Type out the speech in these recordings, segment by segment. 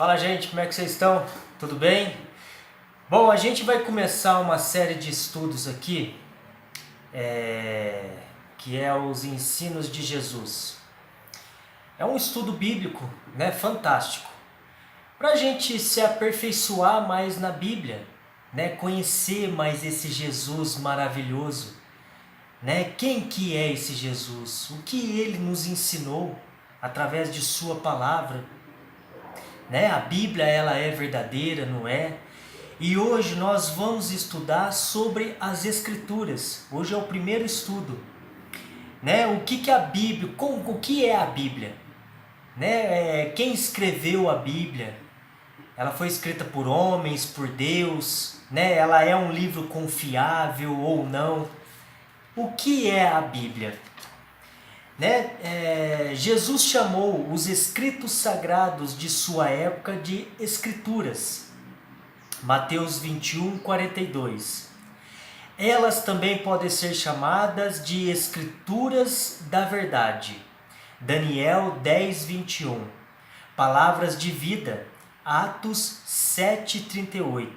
Fala, gente, como é que vocês estão? Tudo bem? Bom, a gente vai começar uma série de estudos aqui, que é os ensinos de Jesus. É um estudo bíblico, né? Fantástico. Para a gente se aperfeiçoar mais na Bíblia, né? Conhecer mais esse Jesus maravilhoso, né? Quem que é esse Jesus? O que ele nos ensinou através de sua palavra, né? A Bíblia, ela é verdadeira, não é? E hoje nós vamos estudar sobre as Escrituras. Hoje é o primeiro estudo, né? O que a Bíblia, o que é a Bíblia, né? Quem escreveu a Bíblia? Ela foi escrita por homens, por Deus, né? Ela é um livro confiável ou não? O que é a Bíblia? Né? Jesus chamou os escritos sagrados de sua época de Escrituras. Mateus 21, 42. Elas também podem ser chamadas de Escrituras da Verdade. Daniel 10, 21. Palavras de vida. Atos 7, 38.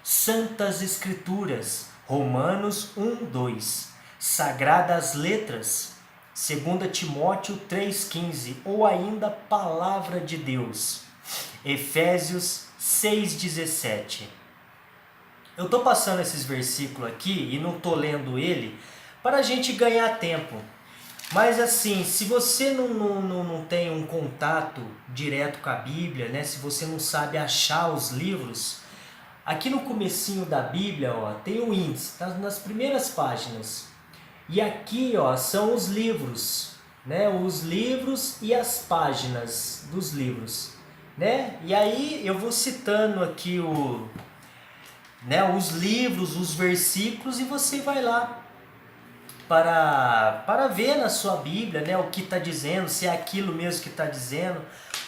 Santas Escrituras. Romanos 1, 2. Sagradas Letras. 2 Timóteo 3,15. Ou ainda Palavra de Deus. Efésios 6,17. Eu estou passando esses versículos aqui e não estou lendo ele para a gente ganhar tempo. Mas assim, se você não tem um contato direto com a Bíblia, né? Se você não sabe achar os livros, aqui no comecinho da Bíblia, ó, tem o índice, tá nas primeiras páginas. E aqui, ó, são os livros, né? Os livros e as páginas dos livros, né? E aí eu vou citando aqui os livros, os versículos, e você vai lá para ver na sua Bíblia, né, o que está dizendo, se é aquilo mesmo que está dizendo.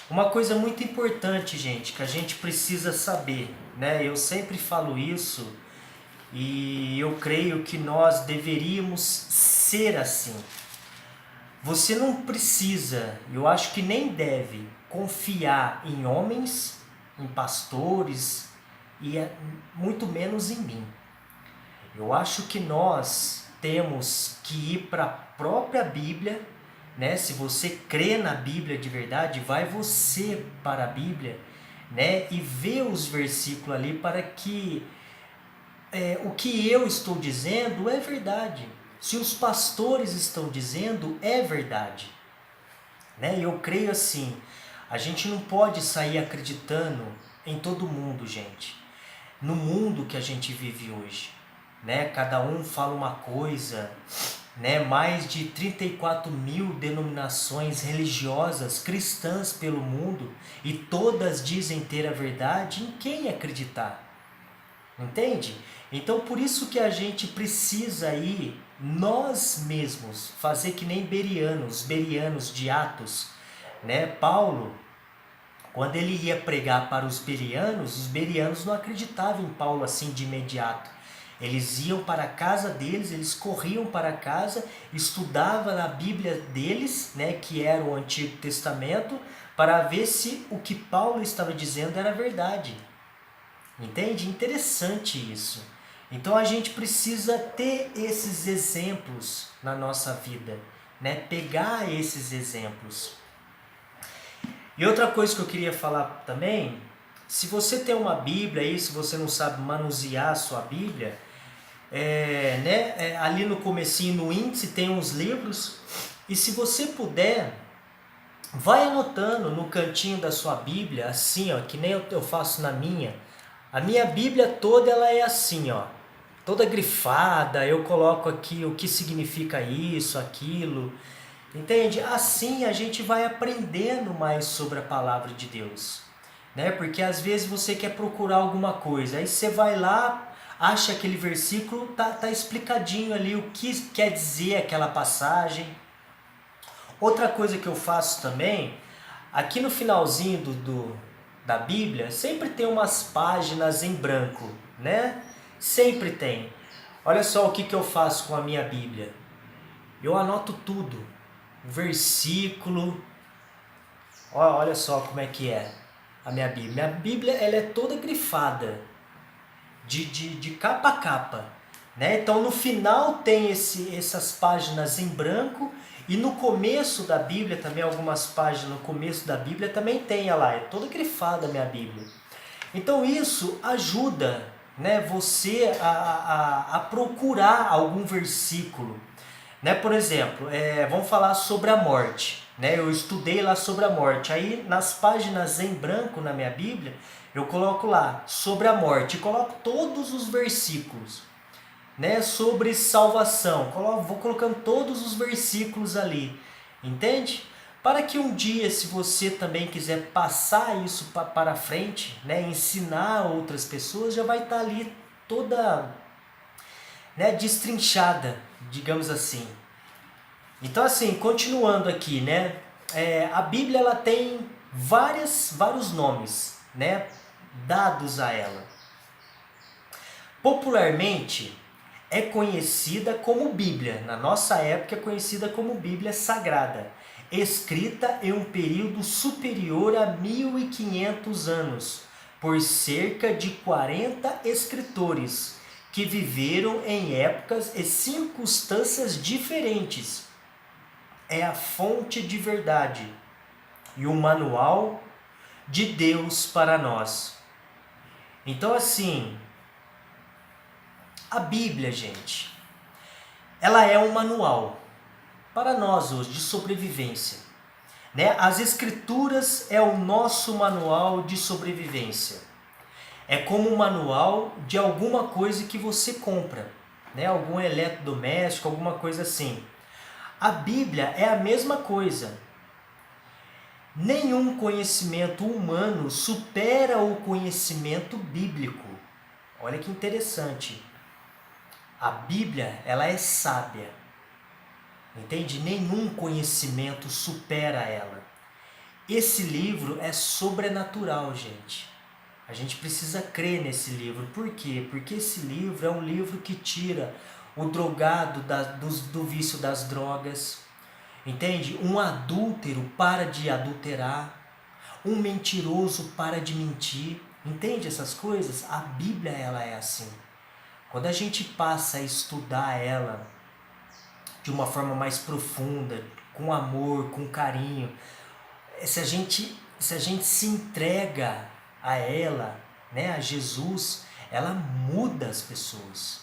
Uma coisa muito importante, gente, que a gente precisa saber, né? Eu sempre falo isso e eu creio que nós deveríamos ser assim. Você não precisa, eu acho que nem deve, confiar em homens, em pastores e muito menos em mim. Eu acho que nós temos que ir para a própria Bíblia, né? Se você crê na Bíblia de verdade, vai você para a Bíblia, né? E vê os versículos ali para que o que eu estou dizendo é verdade. Se os pastores estão dizendo, é verdade. Né? Eu creio assim, a gente não pode sair acreditando em todo mundo, gente. No mundo que a gente vive hoje, né? Cada um fala uma coisa, né? Mais de 34 mil denominações religiosas cristãs pelo mundo e todas dizem ter a verdade. Em quem acreditar? Entende? Então por isso que a gente precisa ir nós mesmos fazer que nem os berianos de Atos, né? Paulo, quando ele ia pregar para os berianos não acreditavam em Paulo assim de imediato. Eles iam para a casa deles, eles corriam para casa, estudavam na Bíblia deles, né, que era o Antigo Testamento, para ver se o que Paulo estava dizendo era verdade. Entende? Interessante isso. Então a gente precisa ter esses exemplos na nossa vida, né? Pegar esses exemplos. E outra coisa que eu queria falar também, se você tem uma Bíblia aí, se você não sabe manusear a sua Bíblia, ali no comecinho, no índice, tem uns livros, e se você puder, vai anotando no cantinho da sua Bíblia, assim, ó, que nem eu faço na minha. A minha Bíblia toda ela é assim, ó, toda grifada, eu coloco aqui o que significa isso, aquilo, entende? Assim a gente vai aprendendo mais sobre a palavra de Deus, né? Porque às vezes você quer procurar alguma coisa, aí você vai lá, acha aquele versículo, tá explicadinho ali o que quer dizer aquela passagem. Outra coisa que eu faço também, aqui no finalzinho da Bíblia, sempre tem umas páginas em branco, né? Sempre tem. Olha só o que eu faço com a minha Bíblia. Eu anoto tudo. O versículo. Olha só como é que é. a minha Bíblia. Minha Bíblia ela é toda grifada, de capa a capa. Né? Então no final tem essas páginas em branco e no começo da Bíblia também, algumas páginas no começo da Bíblia também tem, olha lá, é toda grifada a minha Bíblia. Então isso ajuda, né, você a procurar algum versículo. Né? Por exemplo, vamos falar sobre a morte. Né? Eu estudei lá sobre a morte. Aí nas páginas em branco na minha Bíblia, eu coloco lá sobre a morte. Coloco todos os versículos. Né? Sobre salvação. Vou colocando todos os versículos ali. Entende? Para que um dia, se você também quiser passar isso para frente, né? Ensinar outras pessoas, já vai estar ali toda, né, destrinchada, digamos assim. Então assim, continuando aqui, né? A Bíblia ela tem vários nomes, né, dados a ela. Popularmente é conhecida como Bíblia, na nossa época é conhecida como Bíblia Sagrada, escrita em um período superior a 1500 anos, por cerca de 40 escritores, que viveram em épocas e circunstâncias diferentes. É a fonte de verdade e o manual de Deus para nós. Então assim, a Bíblia, gente, ela é um manual para nós hoje de sobrevivência. Né? As Escrituras é o nosso manual de sobrevivência. É como um manual de alguma coisa que você compra, né? Algum eletrodoméstico, alguma coisa assim. A Bíblia é a mesma coisa. Nenhum conhecimento humano supera o conhecimento bíblico. Olha que interessante. A Bíblia, ela é sábia. Entende? Nenhum conhecimento supera ela. Esse livro é sobrenatural, gente. A gente precisa crer nesse livro. Por quê? Porque esse livro é um livro que tira o drogado do vício das drogas. Entende? Um adúltero para de adulterar. Um mentiroso para de mentir. Entende essas coisas? A Bíblia ela é assim. Quando a gente passa a estudar ela de uma forma mais profunda, com amor, com carinho, se a gente se entrega a ela, né, a Jesus, ela muda as pessoas.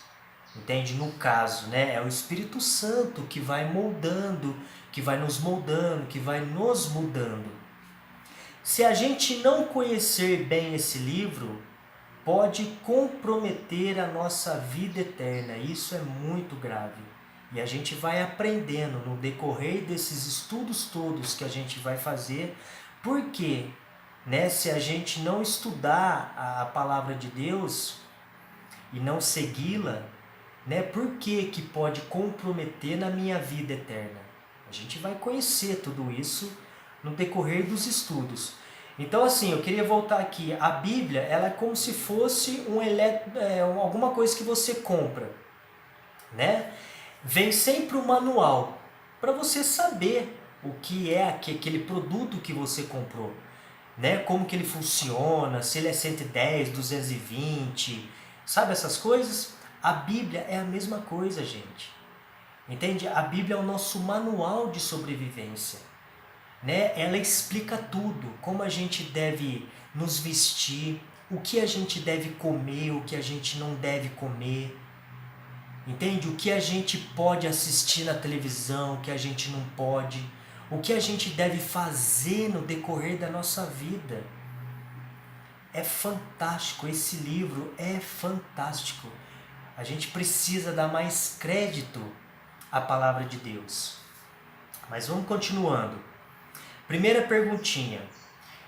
Entende? No caso, né, é o Espírito Santo que vai moldando, que vai nos moldando, que vai nos mudando. Se a gente não conhecer bem esse livro, pode comprometer a nossa vida eterna. Isso é muito grave. E a gente vai aprendendo no decorrer desses estudos todos que a gente vai fazer, porque, né, se a gente não estudar a palavra de Deus e não segui-la, né, por que pode comprometer na minha vida eterna? A gente vai conhecer tudo isso no decorrer dos estudos. Então assim, eu queria voltar aqui. A Bíblia, ela é como se fosse alguma coisa que você compra, né? Vem sempre um manual para você saber o que é aquele produto que você comprou, né? Como que ele funciona, se ele é 110, 220, sabe essas coisas? A Bíblia é a mesma coisa, gente. Entende? A Bíblia é o nosso manual de sobrevivência. Né? Ela explica tudo, como a gente deve nos vestir, o que a gente deve comer, o que a gente não deve comer. Entende? O que a gente pode assistir na televisão, o que a gente não pode, o que a gente deve fazer no decorrer da nossa vida. É fantástico, esse livro é fantástico. A gente precisa dar mais crédito à palavra de Deus. Mas vamos continuando. Primeira perguntinha.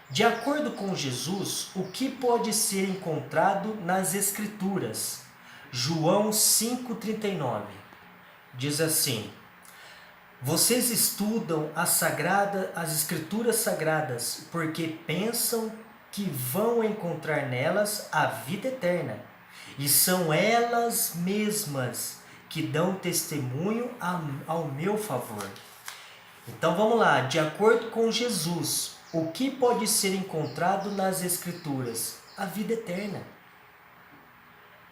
De acordo com Jesus, o que pode ser encontrado nas Escrituras? João 5,39 diz assim: vocês estudam as Escrituras Sagradas porque pensam que vão encontrar nelas a vida eterna, e são elas mesmas que dão testemunho ao meu favor. Então vamos lá, de acordo com Jesus, O que pode ser encontrado nas Escrituras? A vida eterna.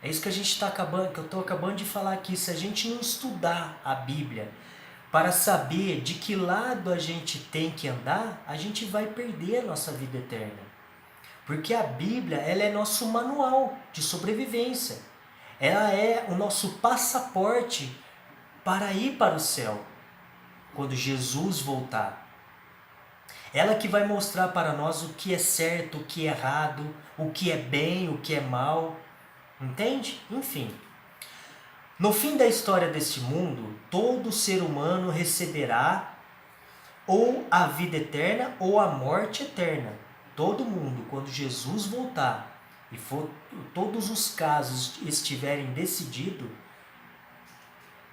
É isso que que eu estou acabando de falar aqui. Se a gente não estudar a Bíblia para saber de que lado a gente tem que andar, a gente vai perder a nossa vida eterna. Porque a Bíblia, ela é nosso manual de sobrevivência. Ela é o nosso passaporte para ir para o céu, quando Jesus voltar. Ela que vai mostrar para nós o que é certo, o que é errado, o que é bem, o que é mal. Entende? Enfim. No fim da história deste mundo, todo ser humano receberá ou a vida eterna ou a morte eterna. Todo mundo, quando Jesus voltar e todos os casos estiverem decididos,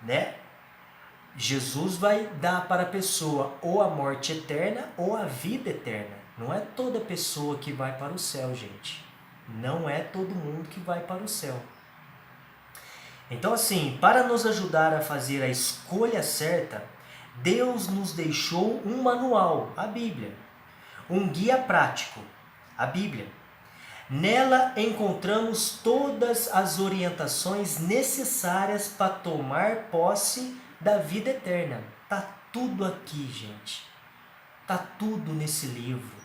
né? Jesus vai dar para a pessoa ou a morte eterna ou a vida eterna. Não é toda pessoa que vai para o céu, gente. Não é todo mundo que vai para o céu. Então, assim, para nos ajudar a fazer a escolha certa, Deus nos deixou um manual, a Bíblia. Um guia prático, a Bíblia. Nela encontramos todas as orientações necessárias para tomar posse da vida eterna. Tá tudo aqui, gente. Tá tudo nesse livro.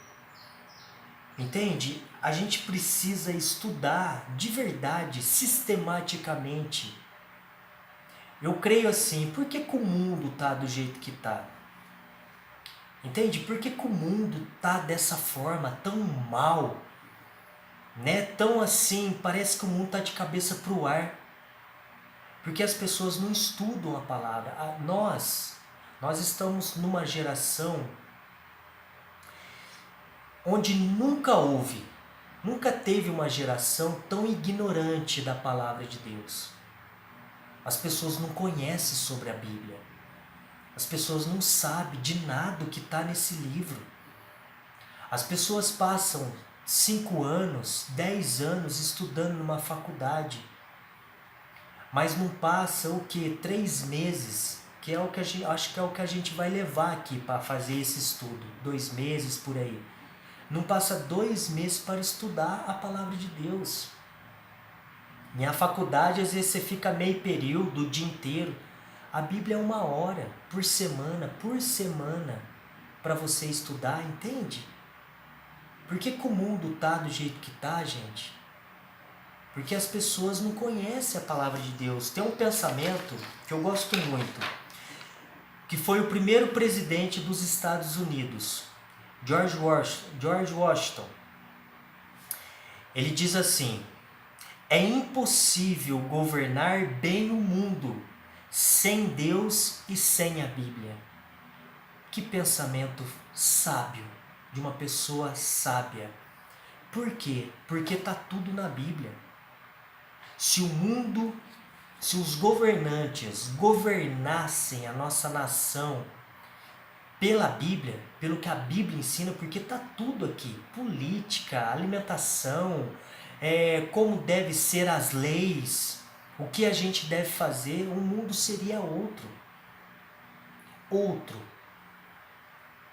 Entende? A gente precisa estudar de verdade, sistematicamente. Eu creio assim, por que o mundo tá do jeito que tá? Entende? Por que o mundo tá dessa forma, tão mal? Né? Tão assim, parece que o mundo tá de cabeça pro ar. Porque as pessoas não estudam a palavra. Nós estamos numa geração onde nunca teve uma geração tão ignorante da palavra de Deus. As pessoas não conhecem sobre a Bíblia. As pessoas não sabem de nada que está nesse livro. As pessoas passam 5 anos, 10 anos estudando numa faculdade, mas não passa o que? 3 meses, que é o que acho que é o que a gente vai levar aqui para fazer esse estudo. 2 meses por aí. Não passa 2 meses para estudar a palavra de Deus. Minha faculdade, às vezes você fica meio período, o dia inteiro. A Bíblia é 1 hora por semana, para você estudar, entende? Por que o mundo tá do jeito que tá, gente? Porque as pessoas não conhecem a palavra de Deus. Tem um pensamento que eu gosto muito, que foi o primeiro presidente dos Estados Unidos, George Washington. Ele diz assim: é impossível governar bem o mundo sem Deus e sem a Bíblia. Que pensamento sábio, de uma pessoa sábia. Por quê? Porque está tudo na Bíblia. Se os governantes governassem a nossa nação pela Bíblia, pelo que a Bíblia ensina, porque está tudo aqui, política, alimentação, como deve ser as leis, o que a gente deve fazer, o mundo seria outro.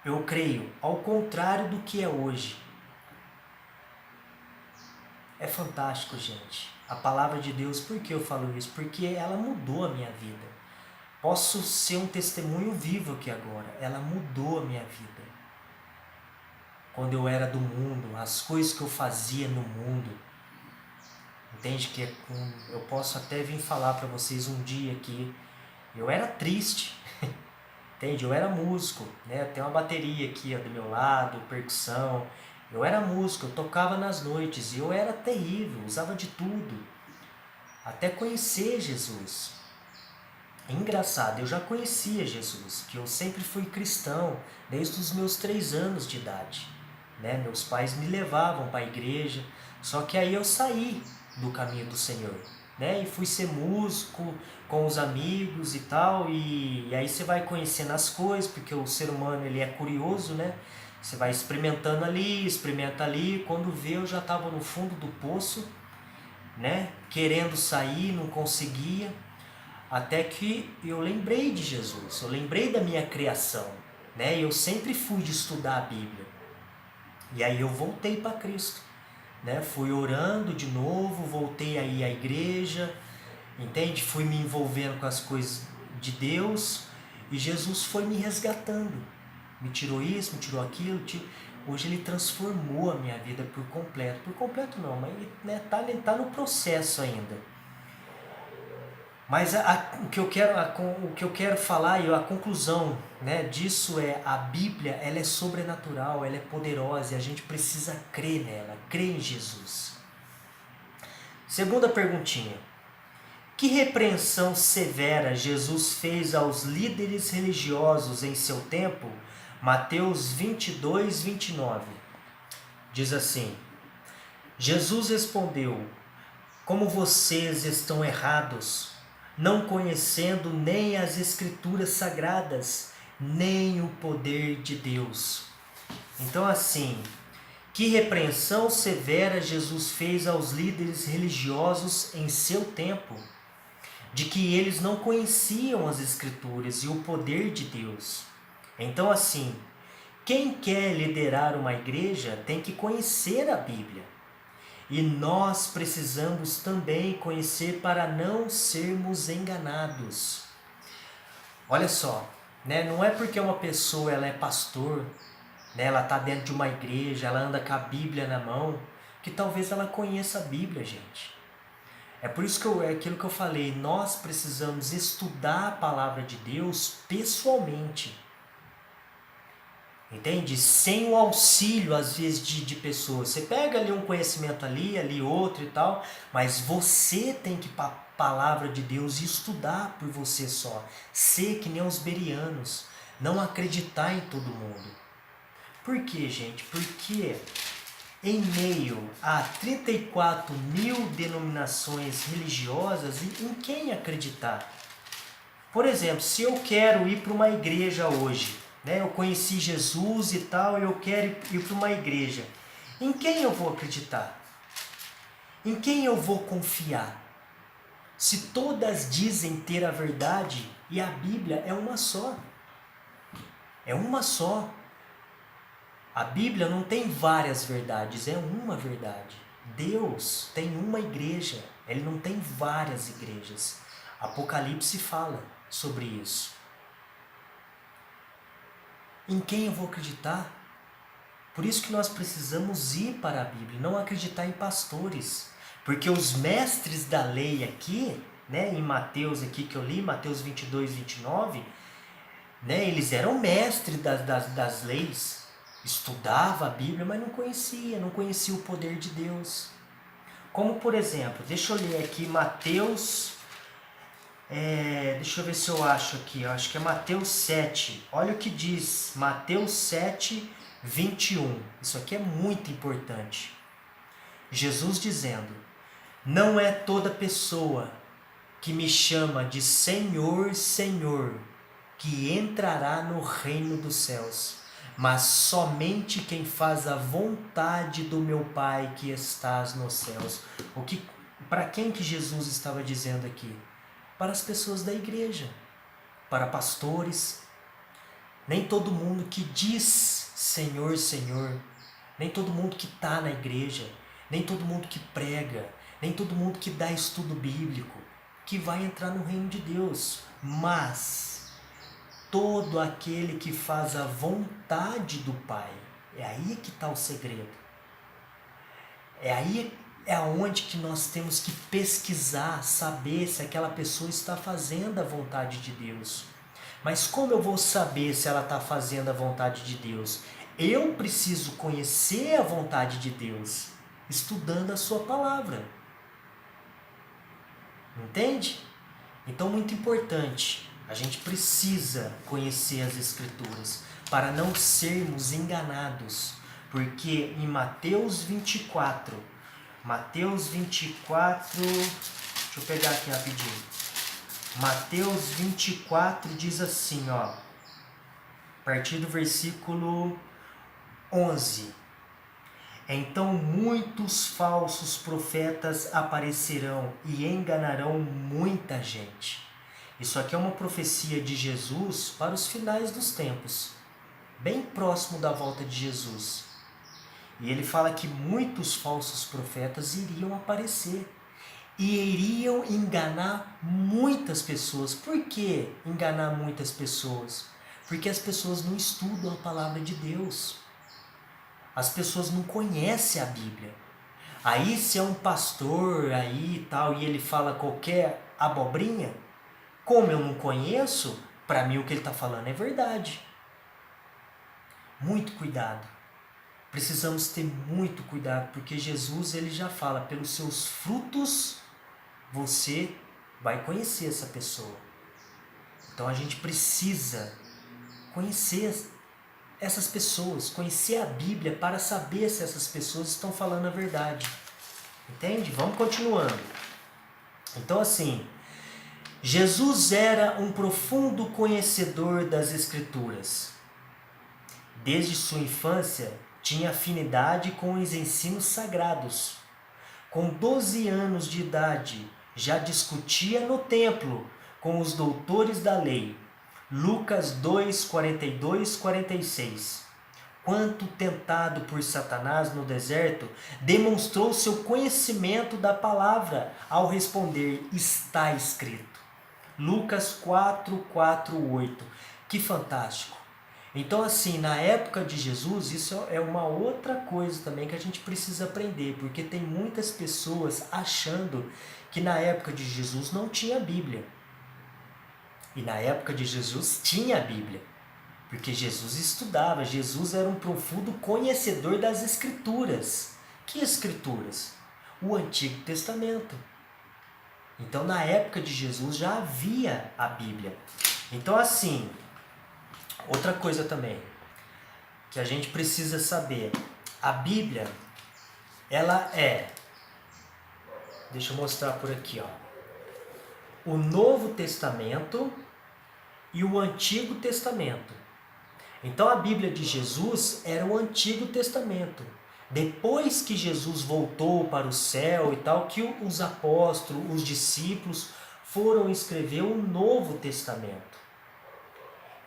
Eu creio, ao contrário do que é hoje. É fantástico, gente. A palavra de Deus, por que eu falo isso? Porque ela mudou a minha vida. Posso ser um testemunho vivo aqui agora. Ela mudou a minha vida. Quando eu era do mundo, as coisas que eu fazia no mundo. Entende? Que eu posso até vir falar para vocês um dia que eu era triste. Entende? Eu era músico, né? Tem uma bateria aqui do meu lado, percussão. Eu era músico, eu tocava nas noites e eu era terrível, usava de tudo. Até conhecer Jesus. É engraçado, eu já conhecia Jesus, que eu sempre fui cristão desde os meus 3 anos de idade. Né? Meus pais me levavam para a igreja, só que aí eu saí do caminho do Senhor. Né? E fui ser músico com os amigos e tal, e aí você vai conhecendo as coisas, porque o ser humano ele é curioso, né? Você vai experimentando ali, experimenta ali, quando vê eu já estava no fundo do poço, né? Querendo sair, não conseguia, até que eu lembrei de Jesus, eu lembrei da minha criação, né? Eu sempre fui de estudar a Bíblia. E aí eu voltei para Cristo, né? Fui orando de novo, voltei aí à igreja, entende? Fui me envolvendo com as coisas de Deus e Jesus foi me resgatando. Me tirou isso, me tirou aquilo. Hoje ele transformou a minha vida por completo. Por completo não, mas né, tá no processo ainda. Mas o que eu quero falar e a conclusão, né, disso é: a Bíblia, ela é sobrenatural, ela é poderosa e a gente precisa crer nela, crer em Jesus. Segunda perguntinha: que repreensão severa Jesus fez aos líderes religiosos em seu tempo? Mateus 22, 29. Diz assim: Jesus respondeu: como vocês estão errados, não conhecendo nem as Escrituras Sagradas, nem o poder de Deus. Então, assim, que repreensão severa Jesus fez aos líderes religiosos em seu tempo, de que eles não conheciam as Escrituras e o poder de Deus. Então, assim, quem quer liderar uma igreja tem que conhecer a Bíblia. E nós precisamos também conhecer para não sermos enganados. Olha só, né? Não é porque uma pessoa ela é pastor, né? Ela está dentro de uma igreja, ela anda com a Bíblia na mão, que talvez ela conheça a Bíblia, gente. É por isso que é aquilo que eu falei, nós precisamos estudar a palavra de Deus pessoalmente. Entende? Sem o auxílio, às vezes, de pessoas. Você pega ali um conhecimento ali outro e tal, mas você tem que ir para a palavra de Deus e estudar por você só. Ser que nem os bereanos. Não acreditar em todo mundo. Por quê, gente? Porque em meio a 34 mil denominações religiosas, em quem acreditar? Por exemplo, se eu quero ir para uma igreja hoje, né, eu conheci Jesus e tal, e eu quero ir para uma igreja, em quem eu vou acreditar? Em quem eu vou confiar? Se todas dizem ter a verdade e a Bíblia é uma só. É uma só. A Bíblia não tem várias verdades, é uma verdade. Deus tem uma igreja, ele não tem várias igrejas. Apocalipse fala sobre isso. Em quem eu vou acreditar? Por isso que nós precisamos ir para a Bíblia, não acreditar em pastores. Porque os mestres da lei aqui, né, em Mateus aqui que eu li, Mateus 22, 29, né, eles eram mestres das leis. Estudava a Bíblia, mas não conhecia o poder de Deus. Como por exemplo, deixa eu ler aqui Mateus... deixa eu ver se eu acho aqui, eu acho que é Mateus 7. Olha o que diz, Mateus 7, 21. Isso aqui é muito importante. Jesus dizendo: não é toda pessoa que me chama de Senhor, Senhor, que entrará no reino dos céus, mas somente quem faz a vontade do meu Pai que estás nos céus. Para quem que Jesus estava dizendo aqui? Para as pessoas da igreja, para pastores. Nem todo mundo que diz Senhor, Senhor, nem todo mundo que está na igreja, nem todo mundo que prega, nem todo mundo que dá estudo bíblico, que vai entrar no reino de Deus. Mas todo aquele que faz a vontade do Pai, é aí que está o segredo. É aonde que nós temos que pesquisar, saber se aquela pessoa está fazendo a vontade de Deus. Mas como eu vou saber se ela está fazendo a vontade de Deus? Eu preciso conhecer a vontade de Deus, estudando a sua palavra. Entende? Então, muito importante, a gente precisa conhecer as Escrituras para não sermos enganados. Porque em Mateus 24, deixa eu pegar aqui rapidinho. Mateus 24 diz assim, ó, a partir do versículo 11. Então muitos falsos profetas aparecerão e enganarão muita gente. Isso aqui é uma profecia de Jesus para os finais dos tempos, bem próximo da volta de Jesus. E ele fala que muitos falsos profetas iriam aparecer e iriam enganar muitas pessoas. Por que enganar muitas pessoas? Porque as pessoas não estudam a palavra de Deus. As pessoas não conhecem a Bíblia. Aí se é um pastor aí e tal, e ele fala qualquer abobrinha, como eu não conheço, para mim o que ele está falando é verdade. Muito cuidado. Precisamos ter muito cuidado, porque Jesus ele já fala, pelos seus frutos você vai conhecer essa pessoa. Então a gente precisa conhecer essas pessoas, conhecer a Bíblia para saber se essas pessoas estão falando a verdade. Entende? Vamos continuando. Então assim, Jesus era um profundo conhecedor das Escrituras. Desde sua infância, tinha afinidade com os ensinos sagrados. Com 12 anos de idade, já discutia no templo com os doutores da lei. Lucas 2, 42, 46. Quanto tentado por Satanás no deserto, demonstrou seu conhecimento da palavra ao responder, está escrito. Lucas 4, 4, 8. Que fantástico! Então assim, na época de Jesus, isso é uma outra coisa também que a gente precisa aprender, porque tem muitas pessoas achando que na época de Jesus não tinha Bíblia. E na época de Jesus tinha a Bíblia, porque Jesus estudava, Jesus era um profundo conhecedor das Escrituras. Que Escrituras? O Antigo Testamento. Então na época de Jesus já havia a Bíblia. Então assim, outra coisa também que a gente precisa saber, a Bíblia, ela é, deixa eu mostrar por aqui, ó, o Novo Testamento e o Antigo Testamento. Então a Bíblia de Jesus era o Antigo Testamento. Depois que Jesus voltou para o céu e tal, que os apóstolos, os discípulos foram escrever o Novo Testamento.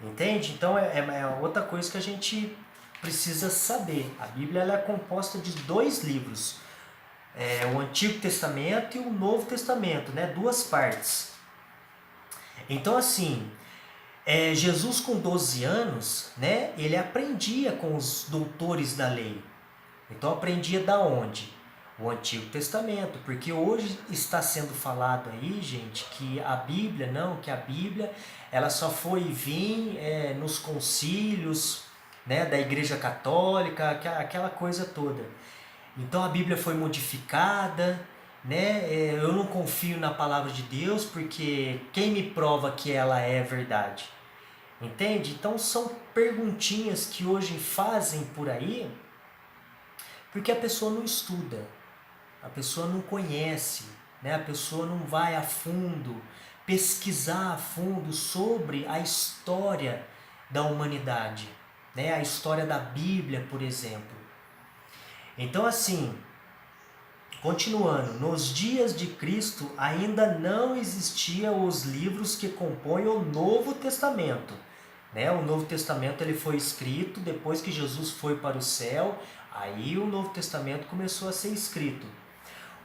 Entende? Então é outra coisa que a gente precisa saber. A Bíblia ela é composta de 2 livros. O Antigo Testamento e o Novo Testamento, né? 2 partes. Então assim, Jesus com 12 anos, né? Ele aprendia com os doutores da lei. Então aprendia da onde? O Antigo Testamento, porque hoje está sendo falado aí, gente, que a Bíblia ela só foi vir nos concílios, né, da Igreja Católica, aquela coisa toda. Então a Bíblia foi modificada, né? Eu não confio na palavra de Deus, porque quem me prova que ela é verdade? Entende? Então são perguntinhas que hoje fazem por aí, porque a pessoa não estuda. A pessoa não conhece, né? A pessoa não vai a fundo, pesquisar a fundo sobre a história da humanidade, né? A história da Bíblia, por exemplo. Então assim, continuando, nos dias de Cristo ainda não existiam os livros que compõem o Novo Testamento. Né? O Novo Testamento ele foi escrito depois que Jesus foi para o céu, aí o Novo Testamento começou a ser escrito.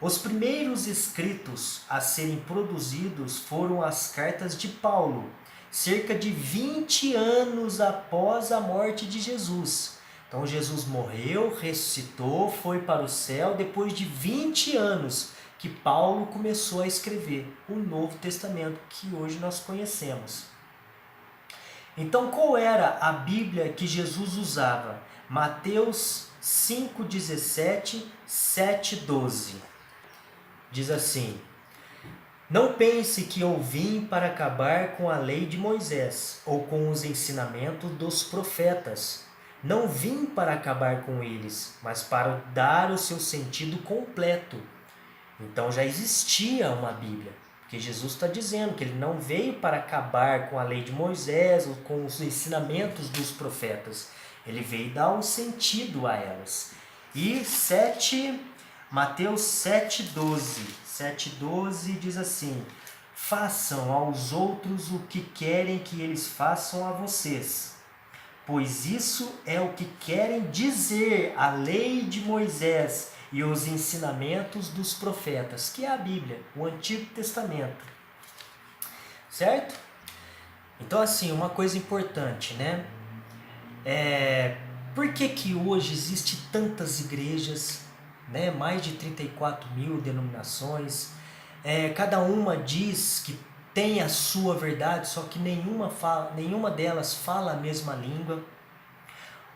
Os primeiros escritos a serem produzidos foram as cartas de Paulo, cerca de 20 anos após a morte de Jesus. Então Jesus morreu, ressuscitou, foi para o céu, depois de 20 anos que Paulo começou a escrever o Novo Testamento que hoje nós conhecemos. Então qual era a Bíblia que Jesus usava? Mateus 5,17, 7,12. Diz assim: não pense que eu vim para acabar com a lei de Moisés ou com os ensinamentos dos profetas. Não vim para acabar com eles, mas para dar o seu sentido completo. Então já existia uma Bíblia, porque Jesus está dizendo que ele não veio para acabar com a lei de Moisés ou com os ensinamentos dos profetas. Ele veio dar um sentido a elas. E Mateus 7,12. 7,12 diz assim: façam aos outros o que querem que eles façam a vocês. pois isso é o que querem dizer a lei de Moisés e os ensinamentos dos profetas, que é a Bíblia, o Antigo Testamento. Certo? Então, assim, uma coisa importante, né? Por que hoje existe tantas igrejas, né? Mais de 34 mil denominações, cada uma diz que tem a sua verdade, só que nenhuma delas fala a mesma língua.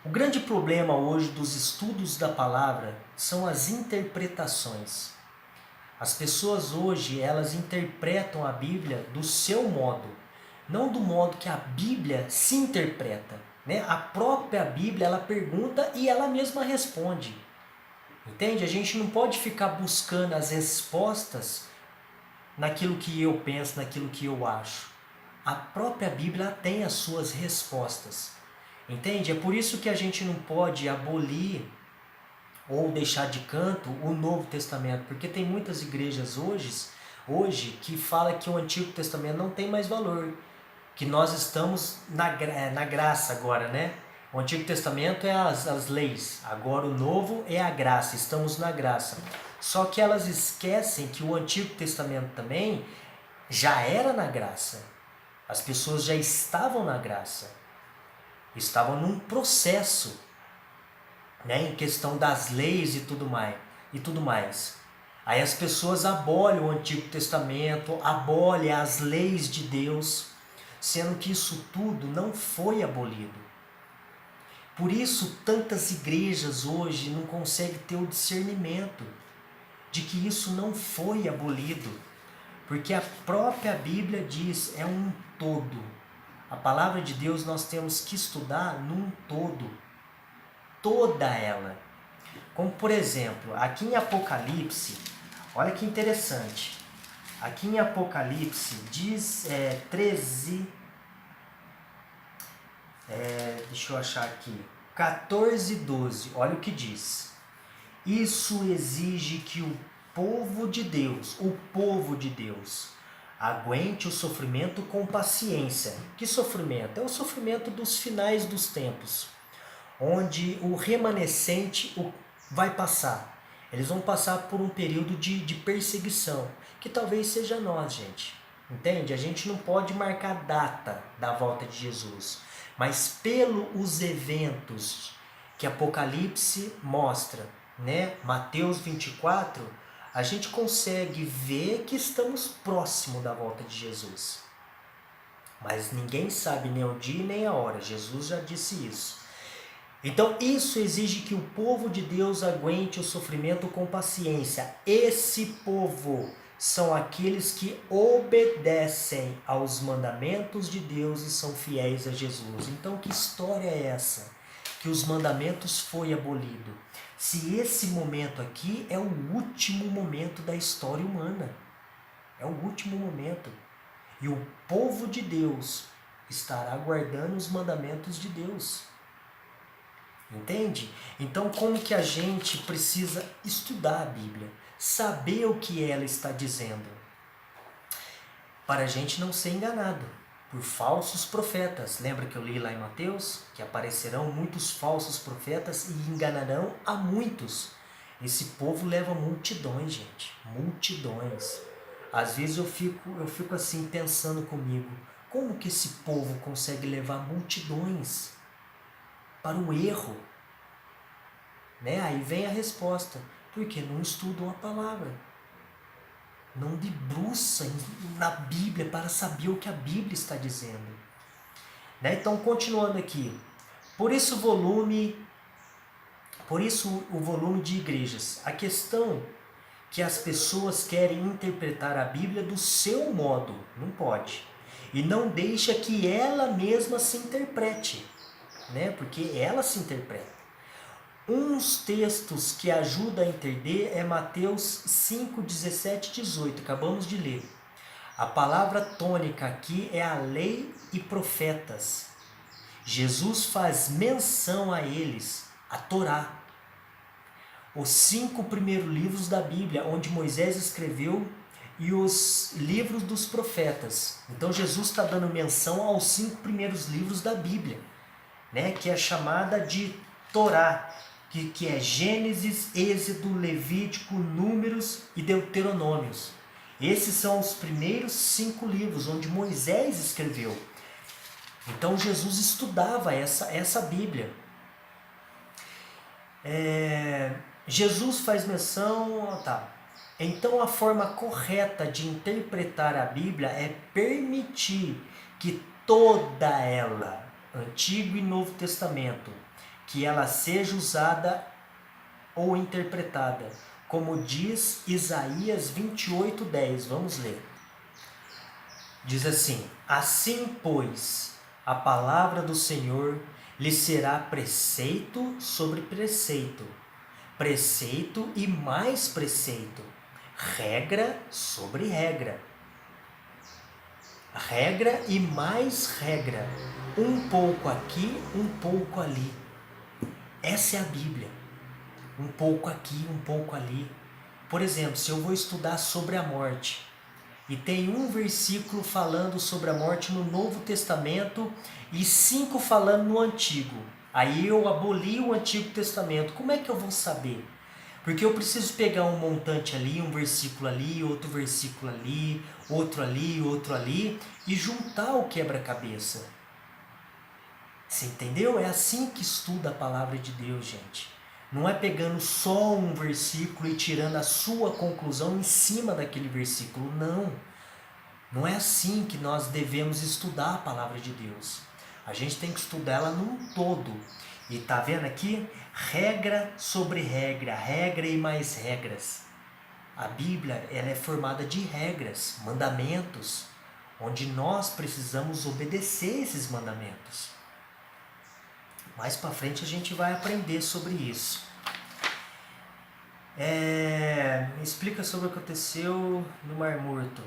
O grande problema hoje dos estudos da palavra são as interpretações. As pessoas hoje, elas interpretam a Bíblia do seu modo, não do modo que a Bíblia se interpreta, né? A própria Bíblia, ela pergunta e ela mesma responde. Entende? A gente não pode ficar buscando as respostas naquilo que eu penso, naquilo que eu acho. A própria Bíblia tem as suas respostas. Entende? É por isso que a gente não pode abolir ou deixar de canto o Novo Testamento, porque tem muitas igrejas hoje que falam que o Antigo Testamento não tem mais valor, que nós estamos na graça agora, né? O Antigo Testamento é as leis, agora o Novo é a graça, estamos na graça. Só que elas esquecem que o Antigo Testamento também já era na graça. As pessoas já estavam na graça, estavam num processo, né, em questão das leis e tudo mais. Aí as pessoas abolem o Antigo Testamento, abolem as leis de Deus, sendo que isso tudo não foi abolido. Por isso tantas igrejas hoje não conseguem ter o discernimento de que isso não foi abolido, porque a própria Bíblia diz, é um todo. A palavra de Deus nós temos que estudar num todo, toda ela. Como por exemplo, aqui em Apocalipse, olha que interessante. Aqui em Apocalipse diz 13, deixa eu achar aqui, 14, 12, olha o que diz. Isso exige que o povo de Deus, aguente o sofrimento com paciência. Que sofrimento? É o sofrimento dos finais dos tempos, onde o remanescente vai passar. Eles vão passar por um período de perseguição, que talvez seja nós, gente. Entende? A gente não pode marcar a data da volta de Jesus, mas pelos eventos que Apocalipse mostra, né? Mateus 24, a gente consegue ver que estamos próximo da volta de Jesus. Mas ninguém sabe nem o dia nem a hora. Jesus já disse isso. Então isso exige que o povo de Deus aguente o sofrimento com paciência. Esse povo são aqueles que obedecem aos mandamentos de Deus e são fiéis a Jesus. Então que história é essa? Que os mandamentos foi abolido. Se esse momento aqui é o último momento da história humana. É o último momento. E o povo de Deus estará guardando os mandamentos de Deus. Entende? Então como que a gente precisa estudar a Bíblia? Saber o que ela está dizendo. Para a gente não ser enganado por falsos profetas. Lembra que eu li lá em Mateus? Que aparecerão muitos falsos profetas e enganarão a muitos. Esse povo leva multidões, gente. Multidões. Às vezes eu fico assim pensando comigo. Como que esse povo consegue levar multidões para o erro? Né? Aí vem a resposta. Porque não estudam a palavra. Não debruçam na Bíblia para saber o que a Bíblia está dizendo. Né? Então, continuando aqui. Por isso o volume de igrejas. A questão que as pessoas querem interpretar a Bíblia do seu modo. Não pode. E não deixa que ela mesma se interprete. Né? Porque ela se interpreta. Uns textos que ajudam a entender é Mateus 5, 17 e 18, acabamos de ler. A palavra tônica aqui é a lei e profetas. Jesus faz menção a eles, a Torá. Os 5 primeiros livros da Bíblia, onde Moisés escreveu, e os livros dos profetas. Então Jesus está dando menção aos 5 primeiros livros da Bíblia. né, que é chamada de Torá, que é Gênesis, Êxodo, Levítico, Números e Deuteronômios. Esses são os primeiros 5 livros onde Moisés escreveu. Então Jesus estudava essa Bíblia. Jesus faz menção, tá. Então a forma correta de interpretar a Bíblia é permitir que toda ela, Antigo e Novo Testamento, que ela seja usada ou interpretada, como diz Isaías 28:10. Vamos ler. Diz assim: assim, pois, a palavra do Senhor lhe será preceito sobre preceito, preceito e mais preceito, regra sobre regra, regra e mais regra, um pouco aqui, um pouco ali. Essa é a Bíblia. Um pouco aqui, um pouco ali. Por exemplo, se eu vou estudar sobre a morte, e tem um versículo falando sobre a morte no Novo Testamento e 5 falando no Antigo. Aí eu aboli o Antigo Testamento. Como é que eu vou saber? Porque eu preciso pegar um montante ali, um versículo ali, outro versículo ali, outro ali, e juntar o quebra-cabeça. Você entendeu? É assim que estuda a palavra de Deus, gente. Não é pegando só um versículo e tirando a sua conclusão em cima daquele versículo. Não. Não é assim que nós devemos estudar a palavra de Deus. A gente tem que estudar ela num todo. E tá vendo aqui? Regra sobre regra, regra e mais regras. A Bíblia, ela é formada de regras, mandamentos, onde nós precisamos obedecer esses mandamentos. Mais para frente a gente vai aprender sobre isso. Me explica sobre o que aconteceu no Mar Morto.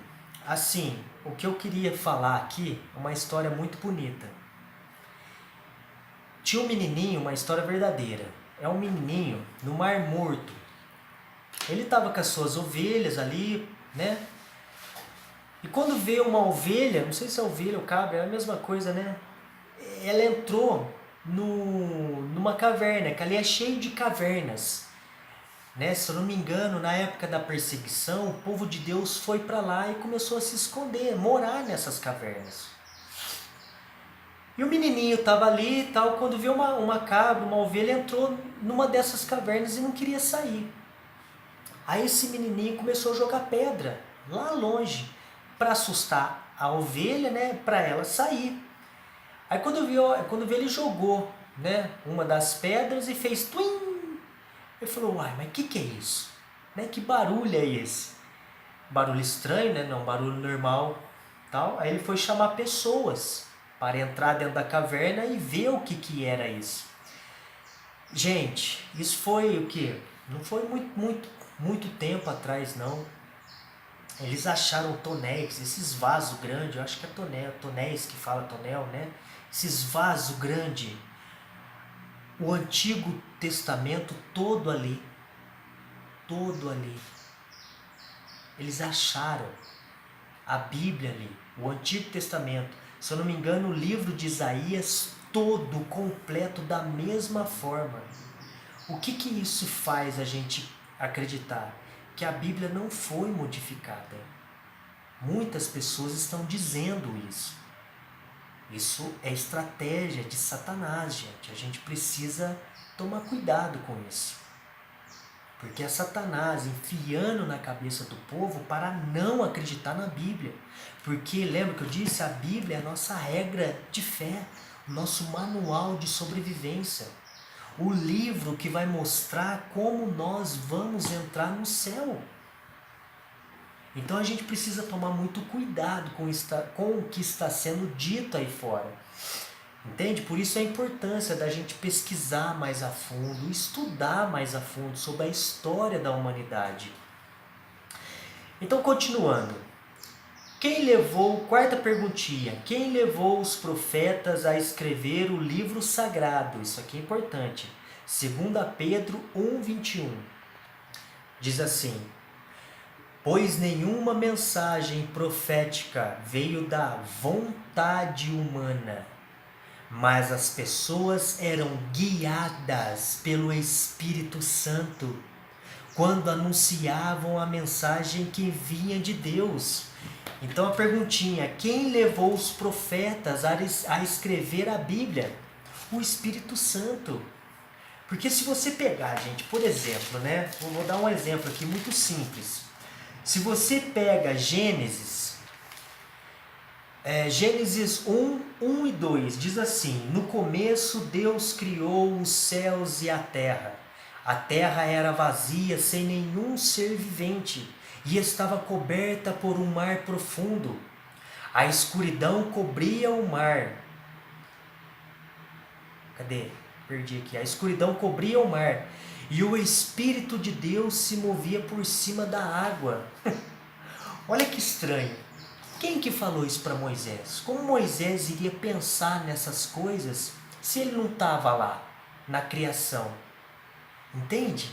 Assim, o que eu queria falar aqui é uma história muito bonita. Tinha um menininho, uma história verdadeira. É um menininho no Mar Morto. Ele estava com as suas ovelhas ali, né? E quando vê uma ovelha, não sei se é ovelha ou cabra, é a mesma coisa, né? Ela entrou numa caverna, que ali é cheio de cavernas, né? Se eu não me engano, na época da perseguição, o povo de Deus foi para lá e começou a se esconder, morar nessas cavernas. E o menininho estava ali e tal, quando viu uma cabra, uma ovelha, entrou numa dessas cavernas e não queria sair. Aí esse menininho começou a jogar pedra lá longe para assustar a ovelha, né? Para ela sair. Aí quando viu ele jogou, né, uma das pedras e fez twim. Ele falou: uai, mas que é isso? Né, que barulho é esse? Barulho estranho, né? Não um barulho normal. Tal. Aí ele foi chamar pessoas para entrar dentro da caverna e ver o que era isso. Gente, isso foi o quê? Não foi muito tempo atrás, não. Eles acharam tonéis, esses vasos grandes, eu acho que é tonéis que fala tonel, né? Esses vasos grandes, o Antigo Testamento todo ali. Eles acharam a Bíblia ali, o Antigo Testamento. Se eu não me engano, o livro de Isaías todo completo da mesma forma. O que isso faz a gente acreditar? Que a Bíblia não foi modificada. Muitas pessoas estão dizendo isso. Isso é estratégia de Satanás, gente. A gente precisa tomar cuidado com isso. Porque é Satanás enfiando na cabeça do povo para não acreditar na Bíblia. Porque, lembra que eu disse? A Bíblia é a nossa regra de fé, o nosso manual de sobrevivência. O livro que vai mostrar como nós vamos entrar no céu. Então a gente precisa tomar muito cuidado com o que está sendo dito aí fora. Entende? Por isso a importância da gente pesquisar mais a fundo, estudar mais a fundo sobre a história da humanidade. Então, continuando. Quarta perguntinha. Quem levou os profetas a escrever o livro sagrado? Isso aqui é importante. 2 Pedro 1:21. Diz assim: pois nenhuma mensagem profética veio da vontade humana, mas as pessoas eram guiadas pelo Espírito Santo quando anunciavam a mensagem que vinha de Deus. Então a perguntinha: quem levou os profetas a escrever a Bíblia? O Espírito Santo. Porque se você pegar, gente, por exemplo, né? Vou dar um exemplo aqui muito simples. Se você pega Gênesis 1, 1 e 2, diz assim: no começo Deus criou os céus e a terra. A terra era vazia, sem nenhum ser vivente, e estava coberta por um mar profundo. A escuridão cobria o mar. Cadê? Perdi aqui. A escuridão cobria o mar, e o Espírito de Deus se movia por cima da água. Olha que estranho. Quem que falou isso para Moisés? Como Moisés iria pensar nessas coisas se ele não estava lá, na criação? Entende?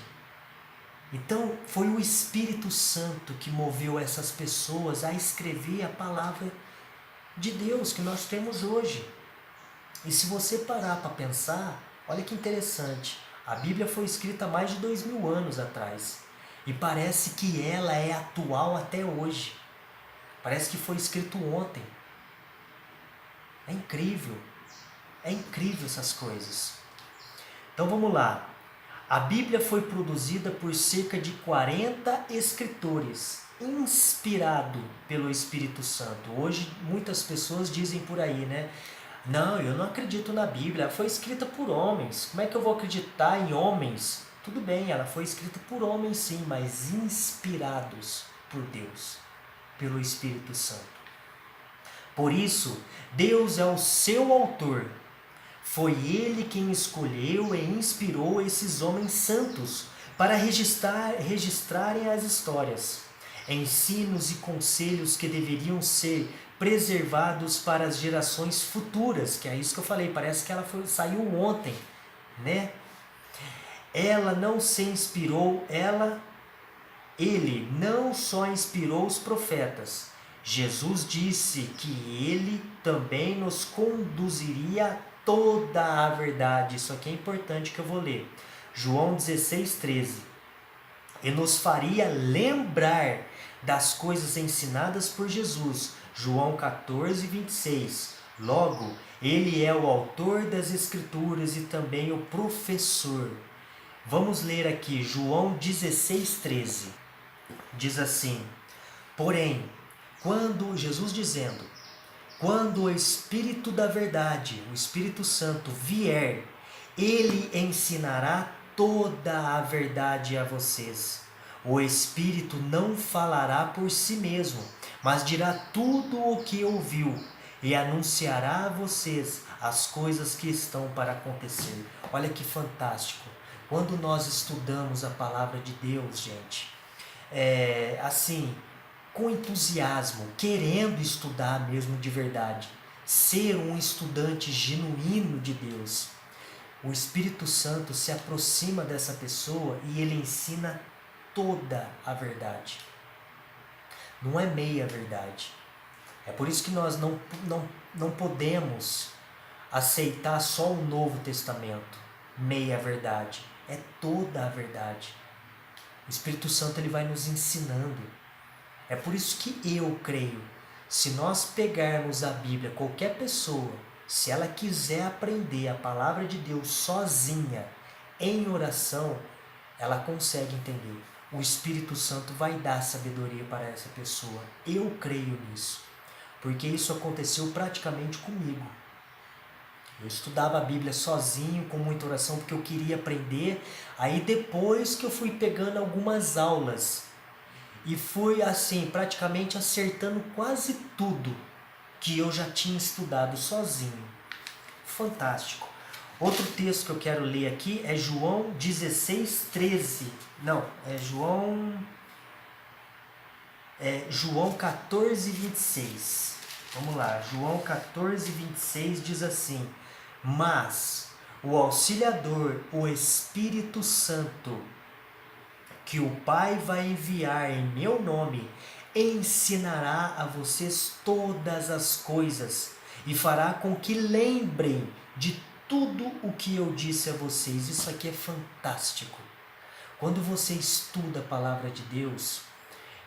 Então foi o Espírito Santo que moveu essas pessoas a escrever a palavra de Deus que nós temos hoje. E se você parar para pensar, olha que interessante. A Bíblia foi escrita há mais de 2000 anos atrás. E parece que ela é atual até hoje. Parece que foi escrito ontem. É incrível. É incrível essas coisas. Então vamos lá. A Bíblia foi produzida por cerca de 40 escritores, inspirado pelo Espírito Santo. Hoje muitas pessoas dizem por aí, né? Não, eu não acredito na Bíblia, ela foi escrita por homens. Como é que eu vou acreditar em homens? Tudo bem, ela foi escrita por homens sim, mas inspirados por Deus, pelo Espírito Santo. Por isso, Deus é o seu autor. Foi Ele quem escolheu e inspirou esses homens santos para registrarem as histórias, ensinos e conselhos que deveriam ser preservados para as gerações futuras, que é isso que eu falei, parece que saiu ontem, né? Ela não se inspirou, ele não só inspirou os profetas. Jesus disse que ele também nos conduziria a toda a verdade. Isso aqui é importante que eu vou ler. João 16:13. E nos faria lembrar das coisas ensinadas por Jesus. João 14:26. Logo, ele é o autor das Escrituras e também o professor. Vamos ler aqui João 16:13. Diz assim: porém, quando Jesus dizendo, quando o Espírito da verdade, o Espírito Santo vier, ele ensinará toda a verdade a vocês. O Espírito não falará por si mesmo, mas dirá tudo o que ouviu e anunciará a vocês as coisas que estão para acontecer. Olha que fantástico. Quando nós estudamos a palavra de Deus, gente, assim, com entusiasmo, querendo estudar mesmo de verdade, ser um estudante genuíno de Deus, o Espírito Santo se aproxima dessa pessoa e ele ensina toda a verdade. Não é meia verdade. É por isso que nós não podemos aceitar só o Novo Testamento, meia verdade. É toda a verdade. O Espírito Santo ele vai nos ensinando. É por isso que eu creio, se nós pegarmos a Bíblia, qualquer pessoa, se ela quiser aprender a palavra de Deus sozinha, em oração, ela consegue entender. O Espírito Santo vai dar sabedoria para essa pessoa. Eu creio nisso, porque isso aconteceu praticamente comigo. Eu estudava a Bíblia sozinho, com muita oração, porque eu queria aprender. Aí depois que eu fui pegando algumas aulas, e fui assim, praticamente acertando quase tudo que eu já tinha estudado sozinho. Fantástico. Outro texto que eu quero ler aqui é João 16:13. Não, é João 14:26. Vamos lá, João 14:26 diz assim: mas o Auxiliador, o Espírito Santo, que o Pai vai enviar em meu nome, ensinará a vocês todas as coisas e fará com que lembrem de tudo o que eu disse a vocês. Isso aqui é fantástico. Quando você estuda a palavra de Deus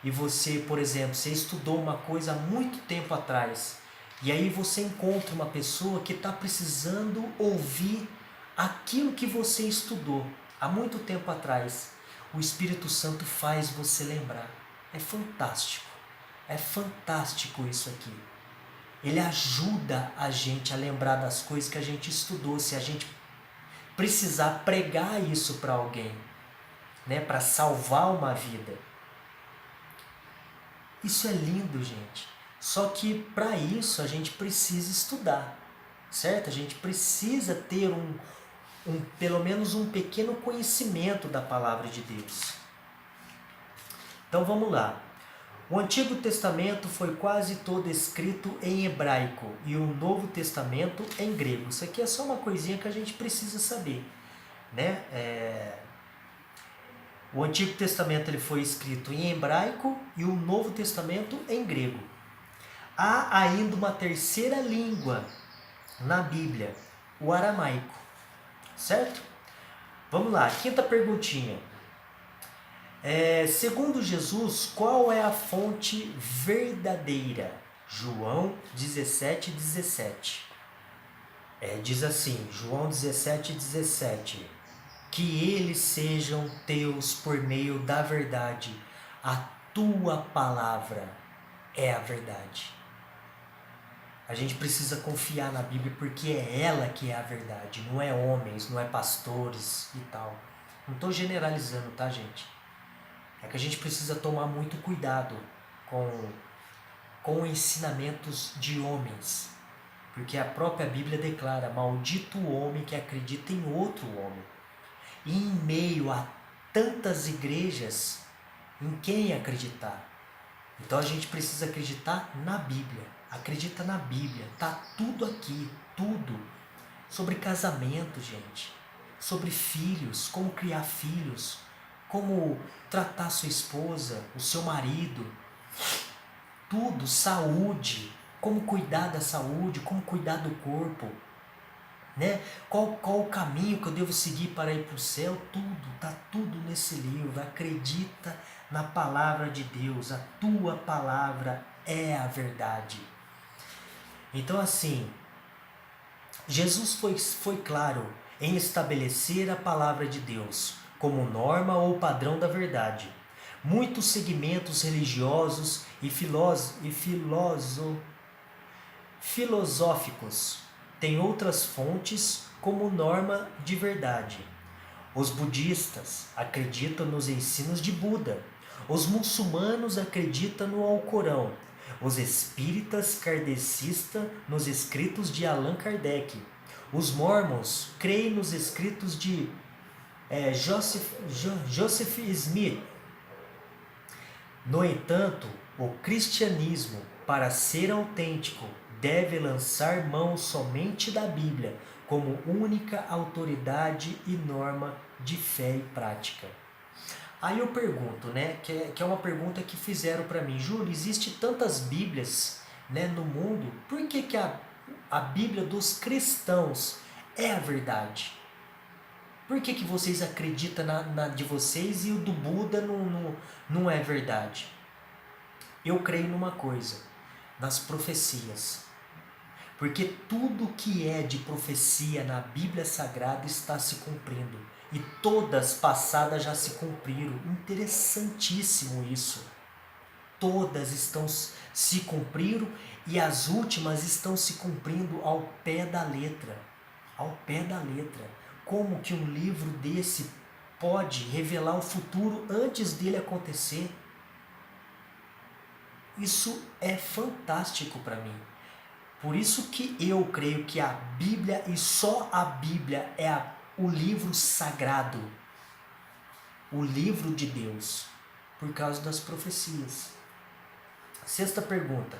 e você, por exemplo, você estudou uma coisa há muito tempo atrás e aí você encontra uma pessoa que está precisando ouvir aquilo que você estudou há muito tempo atrás, o Espírito Santo faz você lembrar. É fantástico. É fantástico isso aqui. Ele ajuda a gente a lembrar das coisas que a gente estudou, se a gente precisar pregar isso para alguém, né, para salvar uma vida. Isso é lindo, gente. Só que para isso a gente precisa estudar, certo? A gente precisa ter pelo menos um pequeno conhecimento da palavra de Deus. Então vamos lá. O Antigo Testamento foi quase todo escrito em hebraico e o Novo Testamento em grego. Isso aqui é só uma coisinha que a gente precisa saber, né? O Antigo Testamento ele foi escrito em hebraico e o Novo Testamento em grego. Há ainda uma terceira língua na Bíblia, o aramaico, certo? Vamos lá, quinta perguntinha. Segundo Jesus, qual é a fonte verdadeira? João 17:17. Diz assim, João 17:17. Que eles sejam teus por meio da verdade. A tua palavra é a verdade. A gente precisa confiar na Bíblia porque é ela que é a verdade. Não é homens, não é pastores e tal. Não estou generalizando, tá, gente? É que a gente precisa tomar muito cuidado com ensinamentos de homens. Porque a própria Bíblia declara, maldito o homem que acredita em outro homem. E em meio a tantas igrejas, em quem acreditar? Então a gente precisa acreditar na Bíblia. Acredita na Bíblia. Tá tudo aqui, tudo. Sobre casamento, gente. Sobre filhos, como criar filhos. Como tratar sua esposa, o seu marido. Tudo, saúde. Como cuidar da saúde, como cuidar do corpo. Né? Qual o caminho que eu devo seguir para ir para o céu? Tudo, está tudo nesse livro. Acredita na palavra de Deus. A tua palavra é a verdade. Então assim, Jesus foi claro em estabelecer a palavra de Deus como norma ou padrão da verdade. Muitos segmentos religiosos e filosóficos têm outras fontes como norma de verdade. Os budistas acreditam nos ensinos de Buda. Os muçulmanos acreditam no Alcorão. Os espíritas kardecistas nos escritos de Allan Kardec. Os mormons creem nos escritos de Joseph Smith. No entanto, o cristianismo, para ser autêntico, deve lançar mão somente da Bíblia como única autoridade e norma de fé e prática. Aí eu pergunto, né, que é uma pergunta que fizeram para mim, Júlio, existe tantas Bíblias, né, no mundo, por que a Bíblia dos cristãos é a verdade? Por que vocês acreditam na de vocês e o do Buda não é verdade? Eu creio numa coisa, nas profecias. Porque tudo que é de profecia na Bíblia Sagrada está se cumprindo. E todas passadas já se cumpriram. Interessantíssimo isso. Todas se cumpriram e as últimas estão se cumprindo ao pé da letra. Ao pé da letra. Como que um livro desse pode revelar o futuro antes dele acontecer? Isso é fantástico para mim. Por isso que eu creio que a Bíblia e só a Bíblia é o livro sagrado, o livro de Deus, por causa das profecias. Sexta pergunta.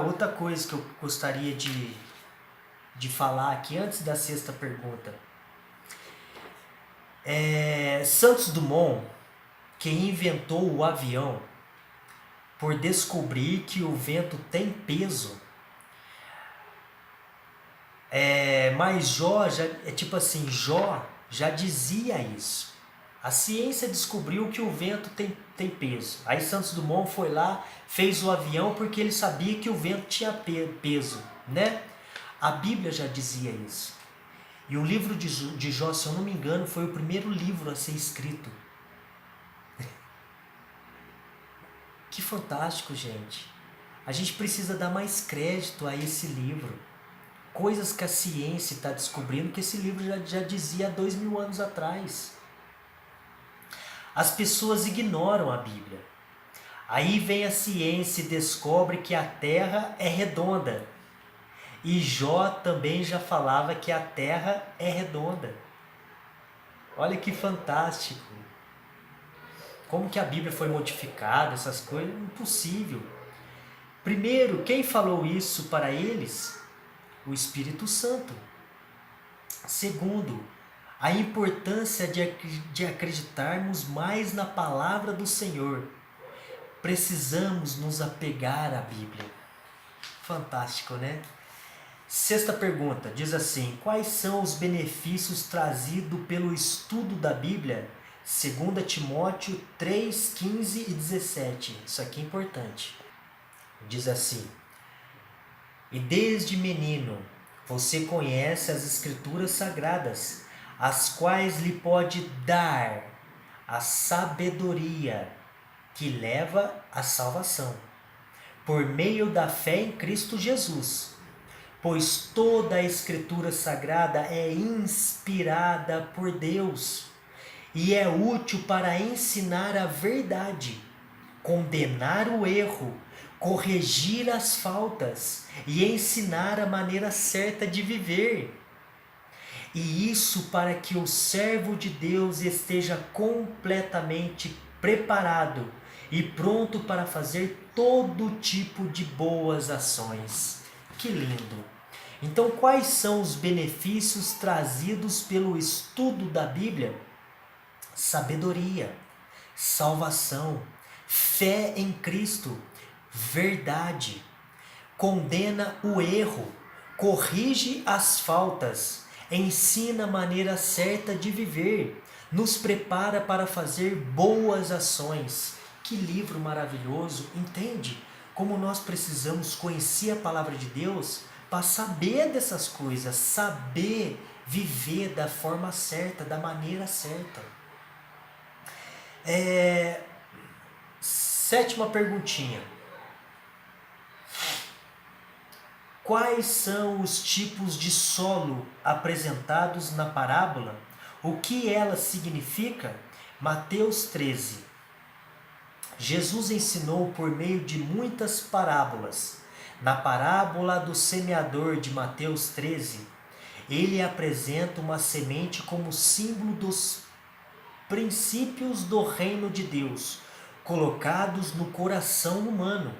Outra coisa que eu gostaria de falar aqui antes da sexta pergunta. Santos Dumont, que inventou o avião, por descobrir que o vento tem peso, Mas Jó já é tipo assim, Jó já dizia isso. A ciência descobriu que o vento tem peso. Aí Santos Dumont foi lá, fez o avião porque ele sabia que o vento tinha peso, né? A Bíblia já dizia isso. E o livro de Jó, se eu não me engano, foi o primeiro livro a ser escrito. Que fantástico, gente. A gente precisa dar mais crédito a esse livro. Coisas que a ciência está descobrindo que esse livro já dizia há 2000 anos atrás. As pessoas ignoram a Bíblia. Aí vem a ciência e descobre que a Terra é redonda. E Jó também já falava que a Terra é redonda. Olha que fantástico. Como que a Bíblia foi modificada, essas coisas, impossível. Primeiro, quem falou isso para eles? O Espírito Santo. Segundo, a importância de acreditarmos mais na palavra do Senhor. Precisamos nos apegar à Bíblia. Fantástico, né? Sexta pergunta, diz assim: quais são os benefícios trazidos pelo estudo da Bíblia? 2 Timóteo 3, 15 e 17. Isso aqui é importante. Diz assim: e desde menino você conhece as Escrituras Sagradas, as quais lhe pode dar a sabedoria que leva à salvação, por meio da fé em Cristo Jesus. Pois toda a Escritura Sagrada é inspirada por Deus e é útil para ensinar a verdade, condenar o erro, corrigir as faltas e ensinar a maneira certa de viver. E isso para que o servo de Deus esteja completamente preparado e pronto para fazer todo tipo de boas ações. Que lindo! Então, quais são os benefícios trazidos pelo estudo da Bíblia? Sabedoria, salvação, fé em Cristo, verdade, condena o erro, corrige as faltas, ensina a maneira certa de viver, nos prepara para fazer boas ações. Que livro maravilhoso! Entende como nós precisamos conhecer a palavra de Deus para saber dessas coisas, saber viver da forma certa, da maneira certa. Sétima perguntinha. Quais são os tipos de solo apresentados na parábola? O que ela significa? Mateus 13. Jesus ensinou por meio de muitas parábolas. Na parábola do semeador de Mateus 13, ele apresenta uma semente como símbolo dos princípios do reino de Deus, colocados no coração humano.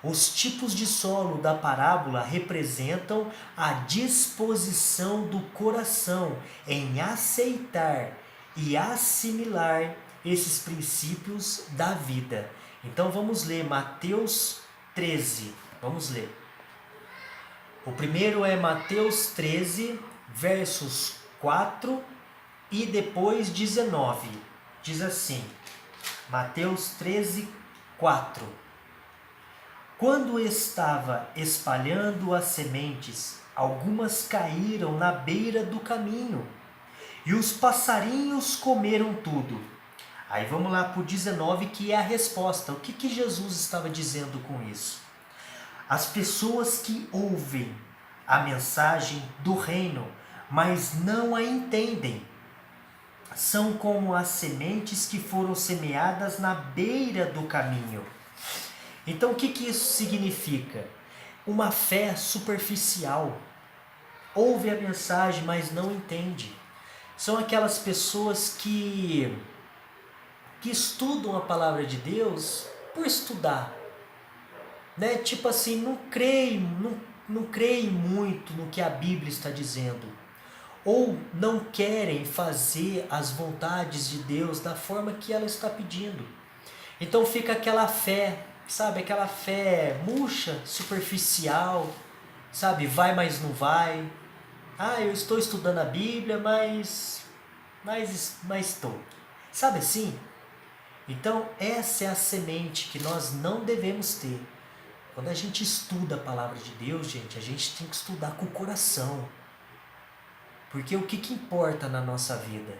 Os tipos de solo da parábola representam a disposição do coração em aceitar e assimilar esses princípios da vida. Então vamos ler Mateus 13. Vamos ler. O primeiro é Mateus 13, versos 4 e depois 19. Diz assim, Mateus 13, 4. Quando estava espalhando as sementes, algumas caíram na beira do caminho, e os passarinhos comeram tudo. Aí vamos lá para o 19, que é a resposta. O que Jesus estava dizendo com isso? As pessoas que ouvem a mensagem do reino, mas não a entendem, são como as sementes que foram semeadas na beira do caminho. Então o que isso significa? Uma fé superficial. Ouve a mensagem, mas não entende. São aquelas pessoas que estudam a palavra de Deus por estudar. Né? Tipo assim, não creem muito no que a Bíblia está dizendo. Ou não querem fazer as vontades de Deus da forma que ela está pedindo. Então fica aquela fé, sabe? Aquela fé murcha, superficial, sabe? Vai, mas não vai. Ah, eu estou estudando a Bíblia, mas estou. Sabe assim? Então, essa é a semente que nós não devemos ter. Quando a gente estuda a palavra de Deus, gente, a gente tem que estudar com o coração. Porque o que importa na nossa vida,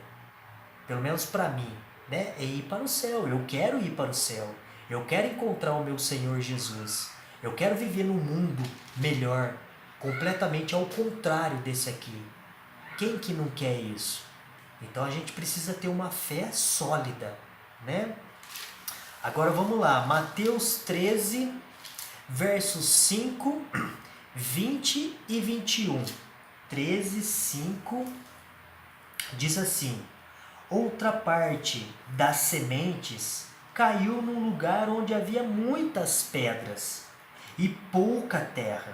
pelo menos para mim, né, é ir para o céu. Eu quero ir para o céu. Eu quero encontrar o meu Senhor Jesus. Eu quero viver num mundo melhor, completamente ao contrário desse aqui. Quem que não quer isso? Então a gente precisa ter uma fé sólida, né? Agora vamos lá, Mateus 13, versos 5, 20 e 21. 13, 5 diz assim: outra parte das sementes caiu num lugar onde havia muitas pedras e pouca terra.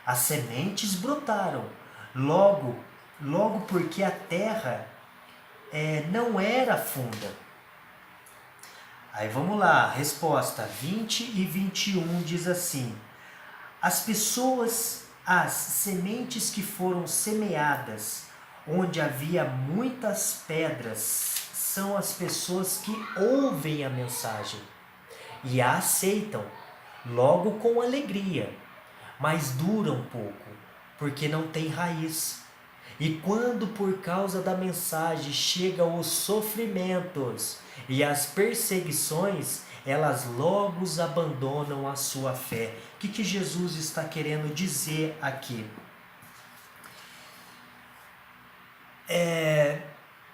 As sementes brotaram, logo porque a terra não era funda. Aí vamos lá, resposta 20 e 21 diz assim: as sementes que foram semeadas onde havia muitas pedras são as pessoas que ouvem a mensagem e a aceitam, logo com alegria, mas duram pouco, porque não tem raiz. E quando por causa da mensagem chegam os sofrimentos e as perseguições, elas logo abandonam a sua fé. O que Jesus está querendo dizer aqui?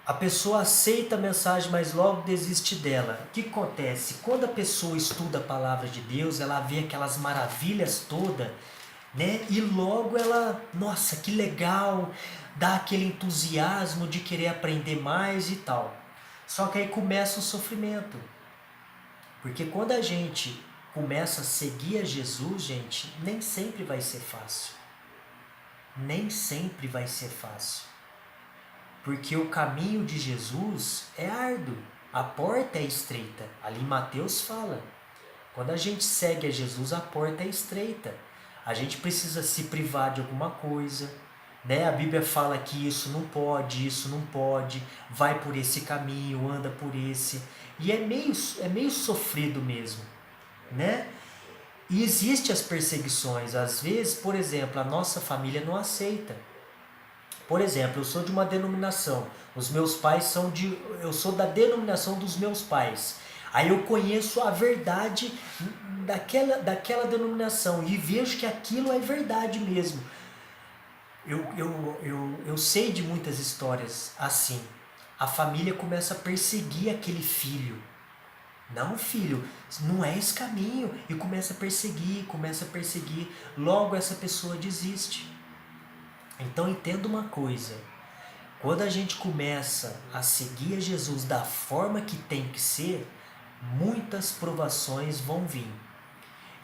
A pessoa aceita a mensagem, mas logo desiste dela. O que acontece? Quando a pessoa estuda a palavra de Deus, ela vê aquelas maravilhas todas, né? E logo ela, nossa, que legal, dá aquele entusiasmo de querer aprender mais e tal. Só que aí começa o sofrimento. Porque quando a gente começa a seguir a Jesus, gente, nem sempre vai ser fácil. Nem sempre vai ser fácil. Porque o caminho de Jesus é árduo, a porta é estreita. Ali em Mateus fala, quando a gente segue a Jesus, a porta é estreita. A gente precisa se privar de alguma coisa, né? A Bíblia fala que isso não pode, vai por esse caminho, anda por esse. E é meio sofrido mesmo, né? E existem as perseguições. Às vezes, por exemplo, a nossa família não aceita. Por exemplo, eu sou de uma denominação, os meus pais são de... eu sou da denominação dos meus pais. Aí eu conheço a verdade daquela denominação e vejo que aquilo é verdade mesmo. Eu sei de muitas histórias assim. A família começa a perseguir aquele filho. Não, filho, não é esse caminho. E começa a perseguir. Logo essa pessoa desiste. Então entenda uma coisa, quando a gente começa a seguir a Jesus da forma que tem que ser, muitas provações vão vir.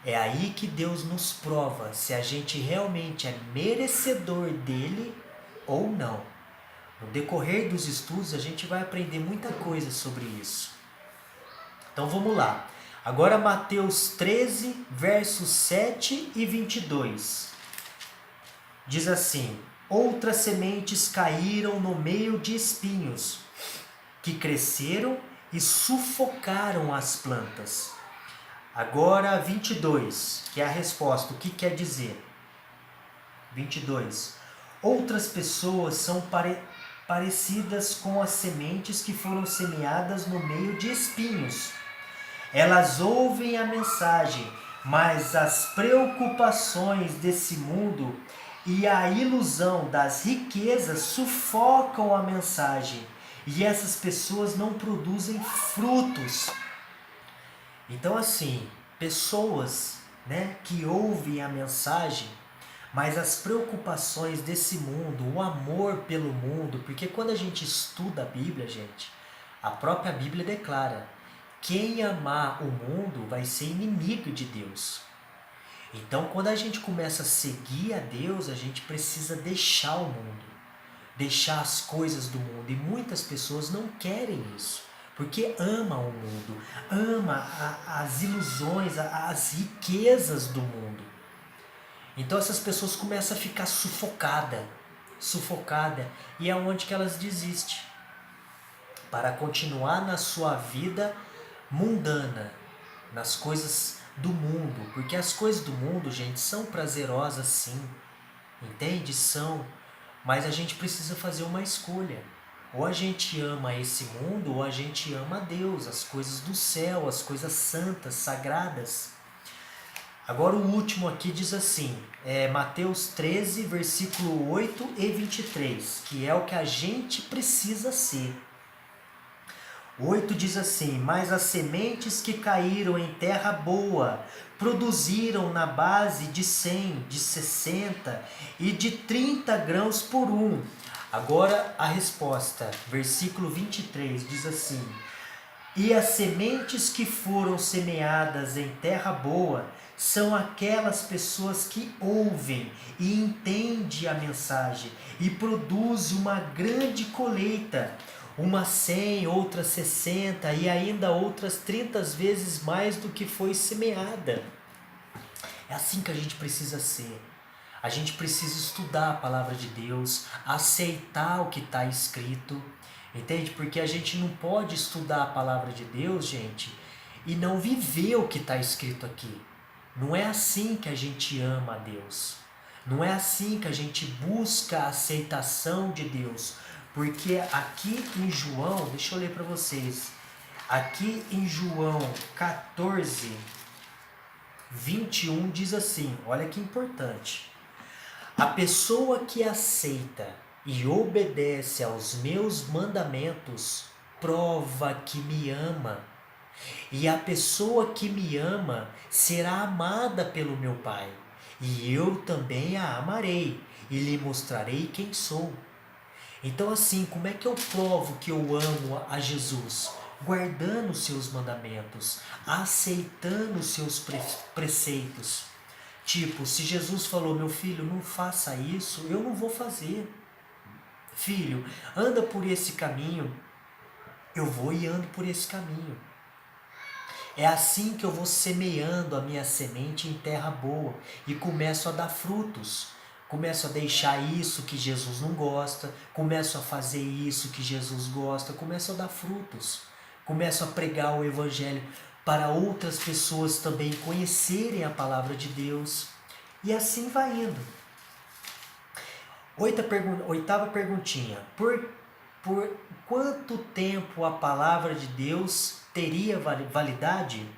É aí que Deus nos prova se a gente realmente é merecedor dele ou não. No decorrer dos estudos a gente vai aprender muita coisa sobre isso. Então vamos lá. Agora Mateus 13, versos 7 e 22. Diz assim: outras sementes caíram no meio de espinhos, que cresceram e sufocaram as plantas. Agora 22, que é a resposta. O que quer dizer? 22. Outras pessoas são parecidas com as sementes que foram semeadas no meio de espinhos. Elas ouvem a mensagem, mas as preocupações desse mundo e a ilusão das riquezas sufocam a mensagem, e essas pessoas não produzem frutos. Então assim, pessoas, né, que ouvem a mensagem, mas as preocupações desse mundo, o amor pelo mundo, porque quando a gente estuda a Bíblia, gente, a própria Bíblia declara: quem amar o mundo vai ser inimigo de Deus. Então, quando a gente começa a seguir a Deus, a gente precisa deixar o mundo, deixar as coisas do mundo. E muitas pessoas não querem isso, porque amam o mundo, amam as ilusões, as riquezas do mundo. Então essas pessoas começam a ficar sufocadas, sufocada, e é onde que elas desistem para continuar na sua vida mundana, nas coisas do mundo, porque as coisas do mundo, gente, são prazerosas sim, entende? São, mas a gente precisa fazer uma escolha. Ou a gente ama esse mundo, ou a gente ama a Deus, as coisas do céu, as coisas santas, sagradas. Agora o último aqui diz assim, Mateus 13, versículo 8 e 23, que é o que a gente precisa ser. 8 diz assim, mas as sementes que caíram em terra boa produziram na base de 100, de 60 e de 30 grãos por um. Agora a resposta, versículo 23 diz assim, e as sementes que foram semeadas em terra boa são aquelas pessoas que ouvem e entendem a mensagem e produzem uma grande colheita. Uma 100, outras 60 e ainda outras 30 vezes mais do que foi semeada. É assim que a gente precisa ser. A gente precisa estudar a palavra de Deus, aceitar o que está escrito, entende? Porque a gente não pode estudar a palavra de Deus, gente, e não viver o que está escrito aqui. Não é assim que a gente ama a Deus. Não é assim que a gente busca a aceitação de Deus. Porque aqui em João, deixa eu ler para vocês, aqui em João 14, 21 diz assim, olha que importante. A pessoa que aceita e obedece aos meus mandamentos, prova que me ama. E a pessoa que me ama será amada pelo meu Pai. E eu também a amarei e lhe mostrarei quem sou. Então assim, como é que eu provo que eu amo a Jesus? Guardando os seus mandamentos, aceitando os seus preceitos. Tipo, se Jesus falou, meu filho, não faça isso, eu não vou fazer. Filho, anda por esse caminho, eu vou e ando por esse caminho. É assim que eu vou semeando a minha semente em terra boa e começo a dar frutos. Começo a deixar isso que Jesus não gosta, começo a fazer isso que Jesus gosta, começo a dar frutos. Começo a pregar o Evangelho para outras pessoas também conhecerem a palavra de Deus. E assim vai indo. Oitava perguntinha. Por quanto tempo a palavra de Deus teria validade?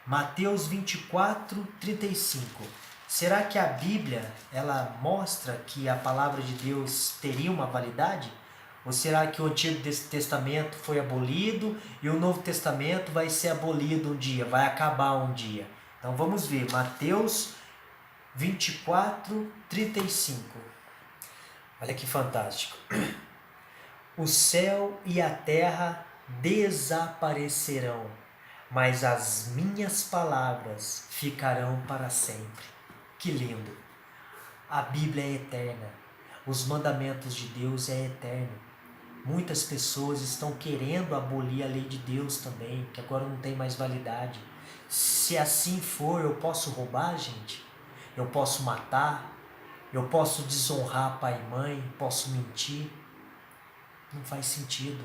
Mateus 24, 35. Será que a Bíblia ela mostra que a palavra de Deus teria uma validade? Ou será que o Antigo Testamento foi abolido e o Novo Testamento vai ser abolido um dia, vai acabar um dia? Então vamos ver, Mateus 24, 35. Olha que fantástico. O céu e a terra desaparecerão, mas as minhas palavras ficarão para sempre. Que lindo! A Bíblia é eterna. Os mandamentos de Deus é eterno. Muitas pessoas estão querendo abolir a lei de Deus também, que agora não tem mais validade. Se assim for, eu posso roubar, gente? Eu posso matar? Eu posso desonrar pai e mãe? Posso mentir? Não faz sentido.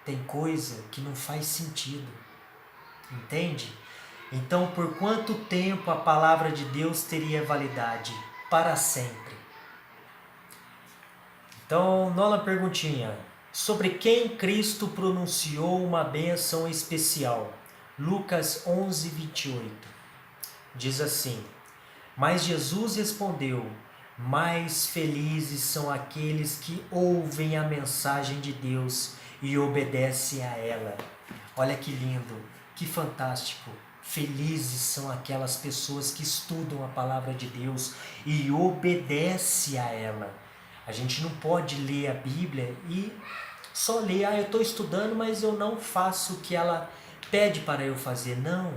Tem coisa que não faz sentido. Entende? Então, por quanto tempo a palavra de Deus teria validade? Para sempre. Então, nona perguntinha. Sobre quem Cristo pronunciou uma bênção especial? Lucas 11, 28. Diz assim, mas Jesus respondeu, mais felizes são aqueles que ouvem a mensagem de Deus e obedecem a ela. Olha que lindo, que fantástico. Felizes são aquelas pessoas que estudam a palavra de Deus e obedecem a ela. A gente não pode ler a Bíblia e só ler, eu estou estudando, mas eu não faço o que ela pede para eu fazer. Não,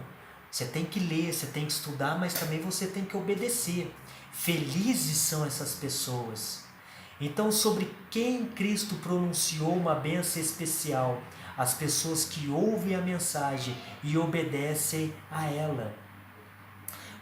você tem que ler, você tem que estudar, mas também você tem que obedecer. Felizes são essas pessoas. Então, sobre quem Cristo pronunciou uma bênção especial? As pessoas que ouvem a mensagem e obedecem a ela.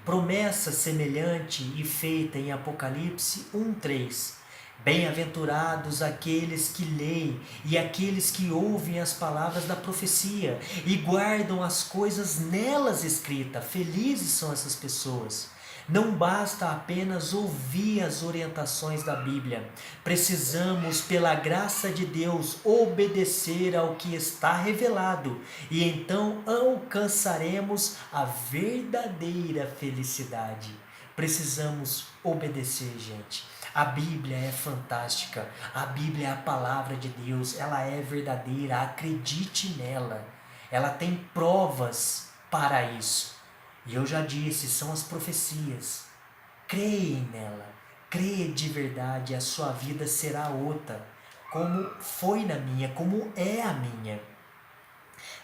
Promessa semelhante e feita em Apocalipse 1:3. Bem-aventurados aqueles que leem e aqueles que ouvem as palavras da profecia e guardam as coisas nelas escritas. Felizes são essas pessoas. Não basta apenas ouvir as orientações da Bíblia. Precisamos, pela graça de Deus, obedecer ao que está revelado e então alcançaremos a verdadeira felicidade. Precisamos obedecer, gente. A Bíblia é fantástica, a Bíblia é a palavra de Deus, ela é verdadeira, acredite nela. Ela tem provas para isso. E eu já disse, são as profecias. Creia nela, creia de verdade, a sua vida será outra, como foi na minha, como é a minha.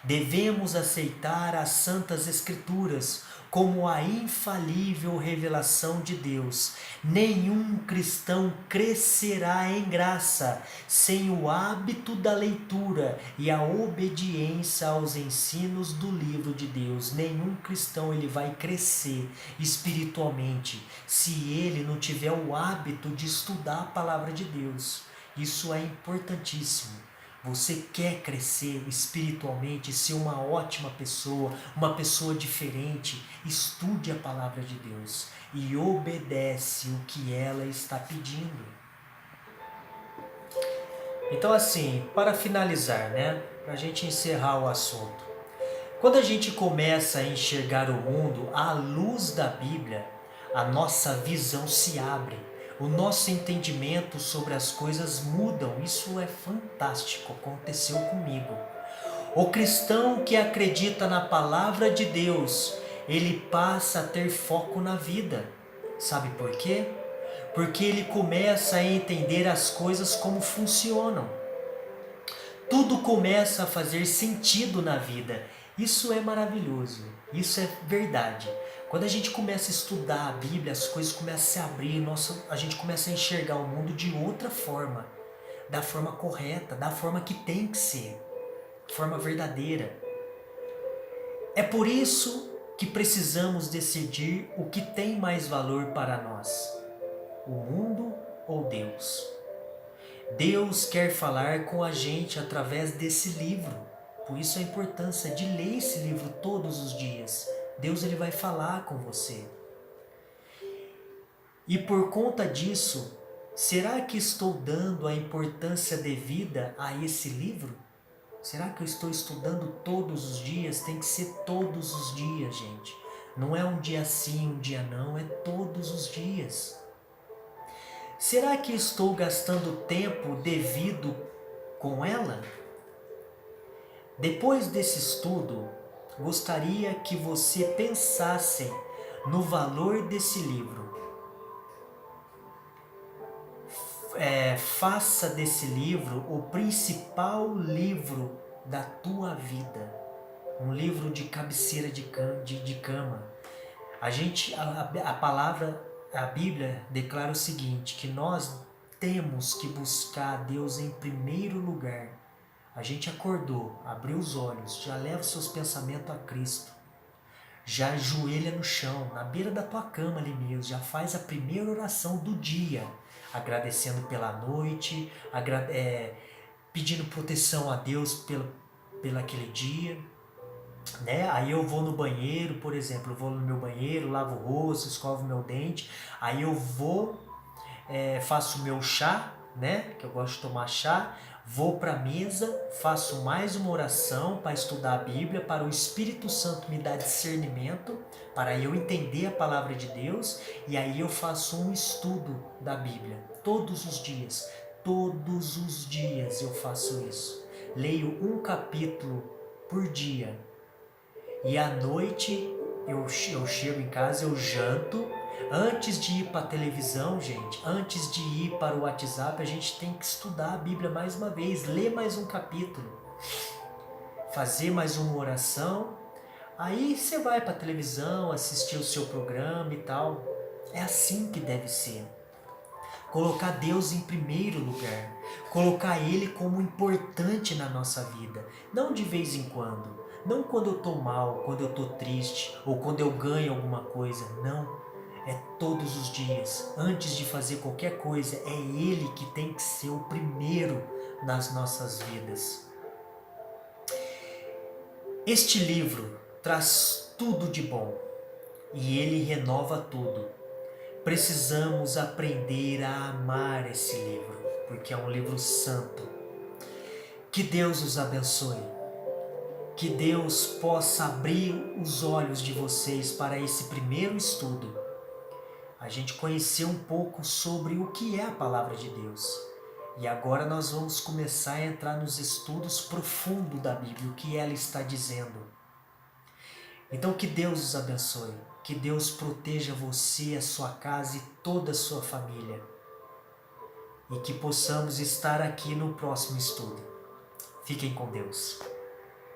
Devemos aceitar as Santas Escrituras como a infalível revelação de Deus. Nenhum cristão crescerá em graça sem o hábito da leitura e a obediência aos ensinos do livro de Deus. Nenhum cristão ele vai crescer espiritualmente se ele não tiver o hábito de estudar a palavra de Deus. Isso é importantíssimo. Você quer crescer espiritualmente, ser uma ótima pessoa, uma pessoa diferente, estude a palavra de Deus e obedece o que ela está pedindo. Então assim, para finalizar, para a gente encerrar o assunto. Quando a gente começa a enxergar o mundo à luz da Bíblia, a nossa visão se abre. O nosso entendimento sobre as coisas mudam. Isso é fantástico, aconteceu comigo. O cristão que acredita na palavra de Deus, ele passa a ter foco na vida. Sabe por quê? Porque ele começa a entender as coisas como funcionam. Tudo começa a fazer sentido na vida. Isso é maravilhoso, isso é verdade. Quando a gente começa a estudar a Bíblia, as coisas começam a se abrir, a gente começa a enxergar o mundo de outra forma, da forma correta, da forma que tem que ser, forma verdadeira. É por isso que precisamos decidir o que tem mais valor para nós, o mundo ou Deus. Deus quer falar com a gente através desse livro. Por isso a importância de ler esse livro todos os dias. Deus ele vai falar com você. E por conta disso, será que estou dando a importância devida a esse livro? Será que eu estou estudando todos os dias? Tem que ser todos os dias, gente. Não é um dia sim, um dia não, é todos os dias. Será que estou gastando tempo devido com ela? Depois desse estudo, gostaria que você pensasse no valor desse livro. Faça desse livro o principal livro da tua vida. Um livro de cabeceira de cama. A palavra, a Bíblia declara o seguinte, que nós temos que buscar a Deus em primeiro lugar. A gente acordou, abriu os olhos, já leva os seus pensamentos a Cristo. Já ajoelha no chão, na beira da tua cama ali mesmo, já faz a primeira oração do dia, agradecendo pela noite, pedindo proteção a Deus pelo aquele dia. Aí eu vou no banheiro, por exemplo, eu vou no meu banheiro, lavo o rosto, escovo meu dente, aí eu vou, faço o meu chá, que eu gosto de tomar chá, vou para a mesa, faço mais uma oração para estudar a Bíblia, para o Espírito Santo me dar discernimento, para eu entender a palavra de Deus, e aí eu faço um estudo da Bíblia, todos os dias eu faço isso. Leio um capítulo por dia, e à noite eu chego em casa, eu janto. Antes de ir para a televisão, gente, antes de ir para o WhatsApp, a gente tem que estudar a Bíblia mais uma vez, ler mais um capítulo, fazer mais uma oração. Aí você vai para a televisão, assistir o seu programa e tal. É assim que deve ser. Colocar Deus em primeiro lugar, colocar Ele como importante na nossa vida, não de vez em quando, não quando eu estou mal, quando eu estou triste ou quando eu ganho alguma coisa, não. É todos os dias. Antes de fazer qualquer coisa, é Ele que tem que ser o primeiro nas nossas vidas. Este livro traz tudo de bom e ele renova tudo. Precisamos aprender a amar esse livro, porque é um livro santo. Que Deus os abençoe. Que Deus possa abrir os olhos de vocês para esse primeiro estudo. A gente conheceu um pouco sobre o que é a Palavra de Deus. E agora nós vamos começar a entrar nos estudos profundos da Bíblia, o que ela está dizendo. Então que Deus os abençoe, que Deus proteja você, a sua casa e toda a sua família. E que possamos estar aqui no próximo estudo. Fiquem com Deus.